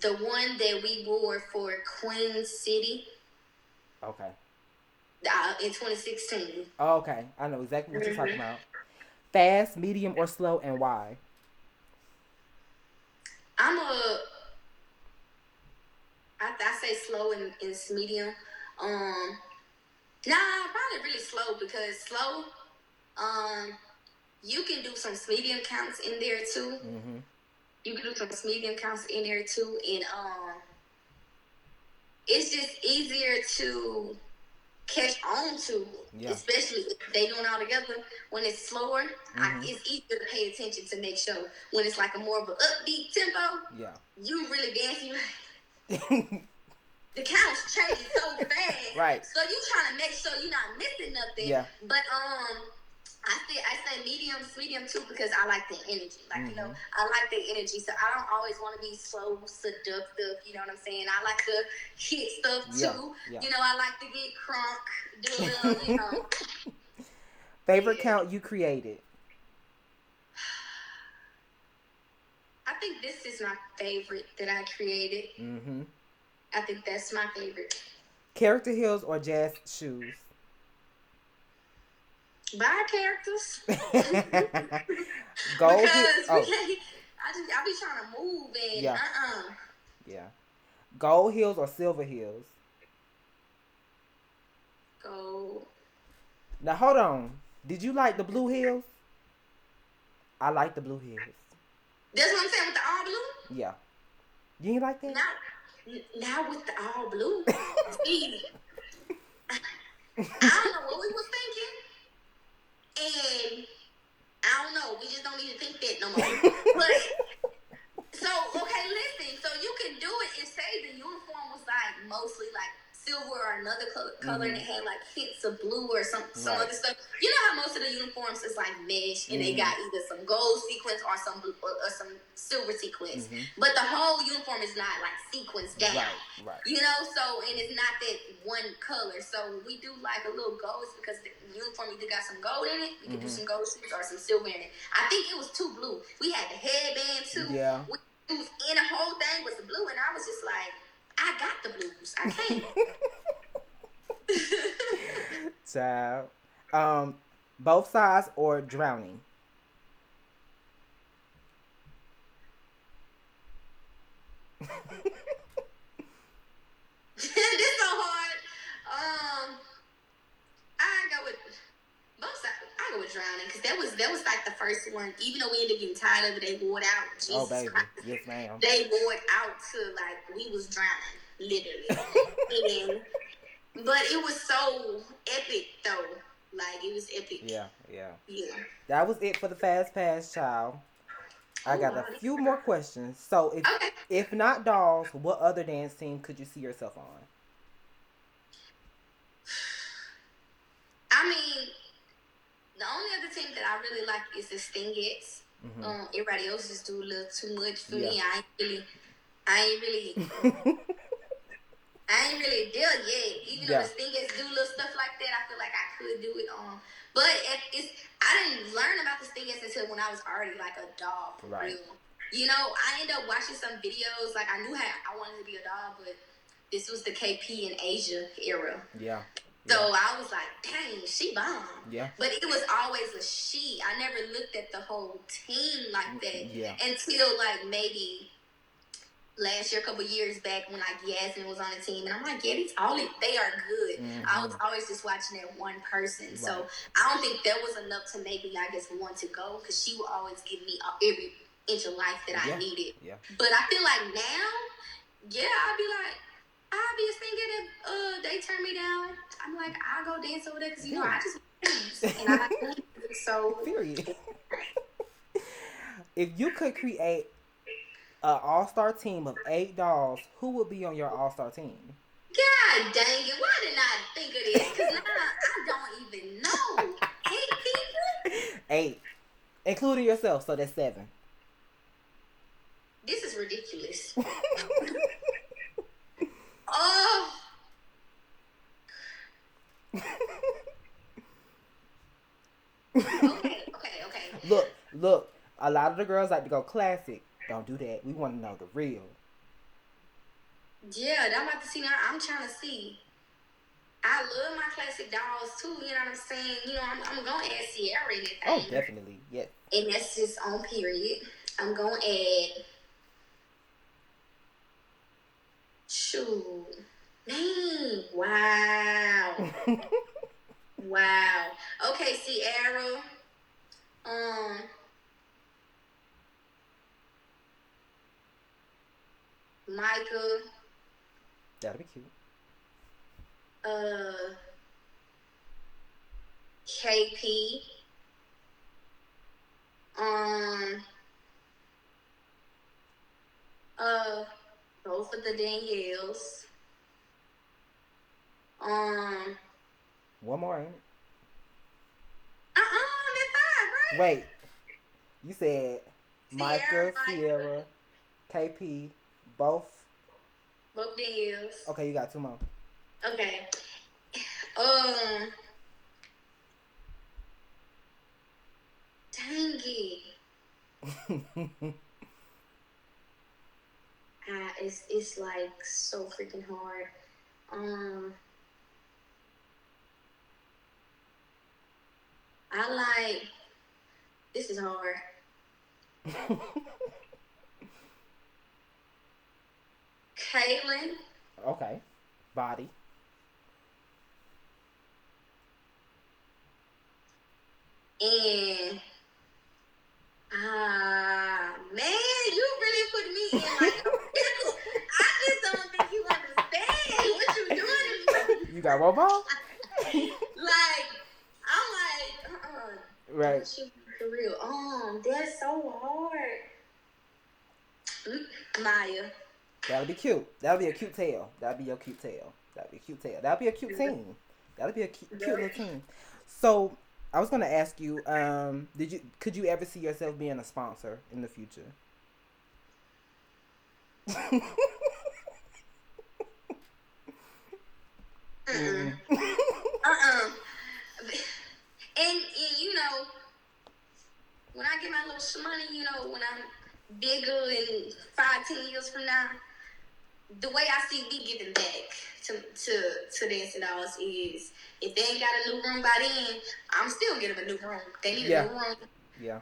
the one that we wore for Queen City. Okay. In 2016. Okay. I know exactly what you're talking about. Fast, medium, or slow, and why? I say slow and is medium. Probably really slow because slow. You can do some medium counts in there too. Mm-hmm. You can do some medium counts in there too, and it's just easier to catch on to, especially if they doing all together. When it's slower, it's easier to pay attention to make sure. When it's like a more of an upbeat tempo, you really dancing. The counts change so fast, right? So you trying to make sure you're not missing nothing. Yeah. But I say medium too because I like the energy. Like you know, I like the energy, so I don't always want to be so seductive. You know what I'm saying? I like to hit stuff too. Yeah. You know, I like to get crunk, do a little, you know. Favorite count you created? I think this is my favorite that I created. Mm-hmm. I think that's my favorite. Character heels or jazz shoes? By characters. Gold because I be trying to move and Yeah. Gold heels or silver heels? Gold. Now hold on. Did you like the blue heels? I like the blue heels. That's what I'm saying with the all blue? Yeah. You ain't like that? Now with the all blue. See, I don't know what we was thinking. And I don't know. We just don't need to think that no more. But so okay, listen. So you can do it and say the uniform was like mostly like silver or another color, and it had like hints of blue or some other stuff. You know how most of the uniforms is like mesh, and they got either some gold sequence or some silver sequence, but the whole uniform is not like sequenced down. Right. You know, so and it's not that one color. So we do like a little gold because the uniform either got some gold in it. We could do some gold shoes or some silver in it. I think it was too blue. We had the headband too. Yeah. It was in the whole thing was the blue, and I was just like, I got the blues. I can't. Child. Both sides or drowning? This so hard. I go with both sides. I go with drowning because that was like the first one. Even though we ended up getting tired of it, they wore it out. Jesus baby, Christ. yes, ma'am. They wore it out to like we was drowning, literally. But it was so epic though. Like it was epic. Yeah. That was it for the Fast Pass, child. I got a few more questions. So if not dolls, what other dance team could you see yourself on? I mean, the only other team that I really like is the Stingettes. Everybody else just do a little too much for me. I ain't really there yet. Even though the Stingettes do little stuff like that, I feel like I could do it on. But I didn't learn about the Stingettes until when I was already like a doll for real. You know, I ended up watching some videos. Like I knew how I wanted to be a doll, but this was the KP and Asia era. Yeah. So I was like, dang, she bomb. Yeah. But it was always a she. I never looked at the whole team like that until like maybe last year, a couple years back when like Yasmin was on the team. And I'm like, they are good. I was always just watching that one person. Right. So I don't think that was enough to make me, I guess, want to go because she would always give me every inch of life that I needed. Yeah. But I feel like now, I'll be a singer that they turn me down. I'm like, I'll go dance over there because, you know, I just dance. And I like to dance. So. Period. If you could create an all-star team of 8 dolls, who would be on your all-star team? God dang it. Why didn't I think of this? Because now I don't even know. 8 people? 8. Including yourself, so that's 7. This is ridiculous. Oh. Okay. Look. A lot of the girls like to go classic. Don't do that. We want to know the real. Yeah, I'm about to see now. I'm trying to see. I love my classic dolls too. You know what I'm saying? You know, I'm going to add Sierra in it. Oh, definitely. Yes. And that's just on period. I'm going to add. Shoot. Dang. Wow. Wow. Okay, Sierra. Um, Micah. That'll be cute. Uh, KP. Um, uh, both of the Danielles. Um, One more, ain't it? that's five, right? Wait, you said Sierra, Micah, Micah, Sierra, KP, both. both Danielles. Okay, you got two more. Okay. Um, dang it. It's like so freaking hard. Um, I like. This is hard. Caitlin Okay, body. and man, you really put me in like a pickle. I just don't think you understand what you doing to me. You got one more? Like, I'm like, Right. What you for real? That's so hard. Maya. That'll be cute. That'll be a cute tail. That'll be your cute tail. That'll be a cute tail. That'll be a cute team. That'll be a cute little team. So I was gonna ask you, could you ever see yourself being a sponsor in the future? And you know, when I get my little money, you know, when I'm bigger in 5-10 years from now, the way I see me giving back to Dancing Dolls is if they ain't got a new room by then, I'm still getting a new room. They need a new room. Yeah.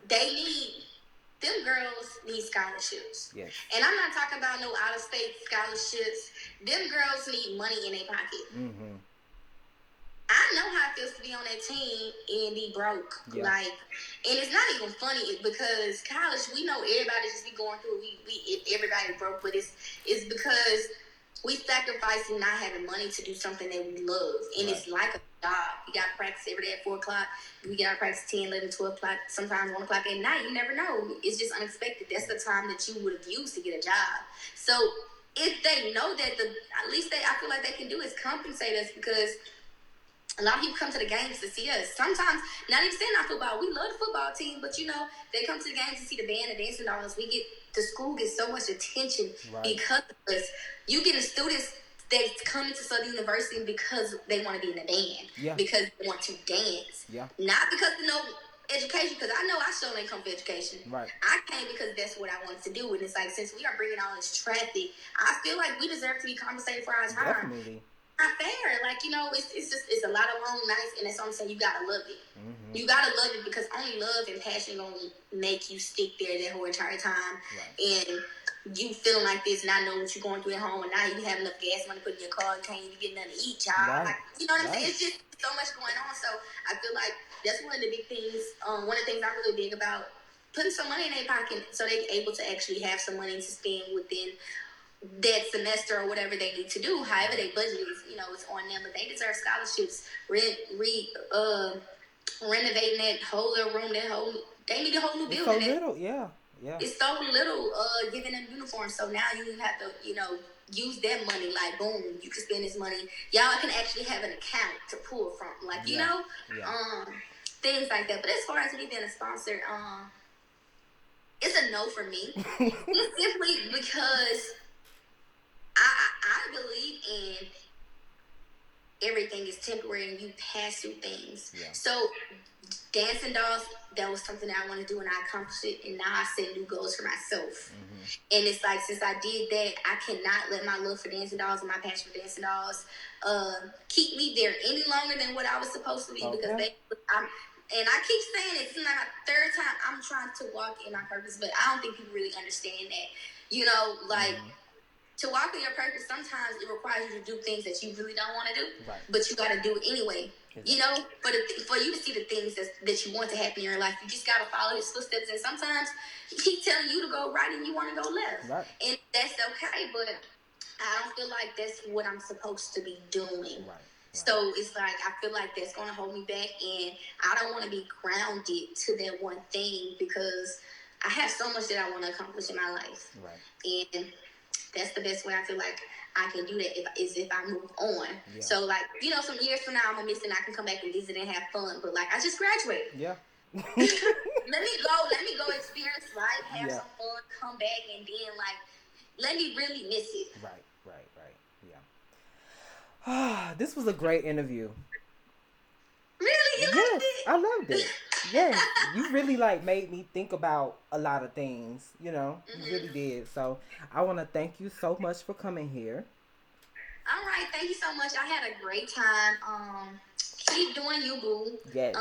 Them girls need scholarships. Yes. And I'm not talking about no out of state scholarships. Them girls need money in their pocket. Mm-hmm. I know how it feels to be on that team and be broke. Yeah. Like, and it's not even funny because college, we know everybody just be going through. Everybody broke, but it's because we sacrificing not having money to do something that we love, and it's like a job. You got to practice every day at 4 o'clock. We got to practice 10, 11, 12 o'clock. Sometimes 1 o'clock at night. You never know. It's just unexpected. That's the time that you would have used to get a job. So if they know that, at least I feel like they can do is compensate us because. A lot of people come to the games to see us. Sometimes, not even saying our football, we love the football team, but you know, they come to the games to see the band, the Dancing Dolls. The school gets so much attention because of us. You get the students that's coming to Southern University because they want to be in the band, because they want to dance, not because of no education, because I know I still ain't come for education. Right. I came because that's what I wanted to do, and it's like, since we are bringing all this traffic, I feel like we deserve to be compensated for our time. Definitely. Not fair. Like, you know, it's a lot of long nights, and that's what I'm saying. You gotta love it. Mm-hmm. You gotta love it because only love and passion gonna make you stick there that whole entire time. Right. And you feeling like this, not knowing what you're going through at home, and now you have enough gas money to put in your car, and can't even get nothing to eat, child. Right. Like, you know what I'm saying? It's just so much going on. So I feel like that's one of the big things. One of the things I'm really big about, putting some money in their pocket so they're able to actually have some money to spend within that semester or whatever they need to do. However they budget is, you know, it's on them, but they deserve scholarships. Renovating that whole little room, they need a whole new building. It's so little, yeah. It's so little, giving them uniforms. So now you have to, you know, use that money. Like, boom, you can spend this money. Y'all can actually have an account to pull from, like, you know, things like that. But as far as me being a sponsor, it's a no for me. It's simply because I believe in everything is temporary and you pass through things. Yeah. So Dancing Dolls, that was something that I want to do and I accomplished it, and now I set new goals for myself. Mm-hmm. And it's like, since I did that, I cannot let my love for Dancing Dolls and my passion for Dancing Dolls keep me there any longer than what I was supposed to be. Okay. Because and I keep saying it, it's not my third time I'm trying to walk in my purpose, but I don't think people really understand that. You know, like, to walk in your purpose, sometimes it requires you to do things that you really don't want to do, Right. but you got to do it anyway. Exactly. You know, for you to see the things that you want to happen in your life, you just got to follow his footsteps. And sometimes he keep telling you to go right and you want to go left. Right. And that's okay, but I don't feel like that's what I'm supposed to be doing. Right. So it's like, I feel like that's going to hold me back, and I don't want to be grounded to that one thing because I have so much that I want to accomplish in my life. Right. And that's the best way I feel like I can do that if I move on. Yeah. So, like, you know, some years from now, I'm going to miss it and I can come back and visit and have fun. But, like, I just graduated. Yeah. let me go experience life, have some fun, come back, and then, like, let me really miss it. Right. Yeah. This was a great interview. Really? You liked it? I loved it. Yes. You really, like, made me think about a lot of things, you know. Mm-hmm. You really did. So, I want to thank you so much for coming here. All right. Thank you so much. I had a great time. Keep doing you, boo. Yes.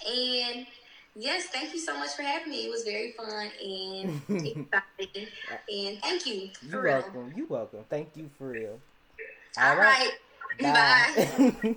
And yes, thank you so much for having me. It was very fun and exciting. And thank you. You're welcome. You're welcome. Thank you for real. All right. Bye.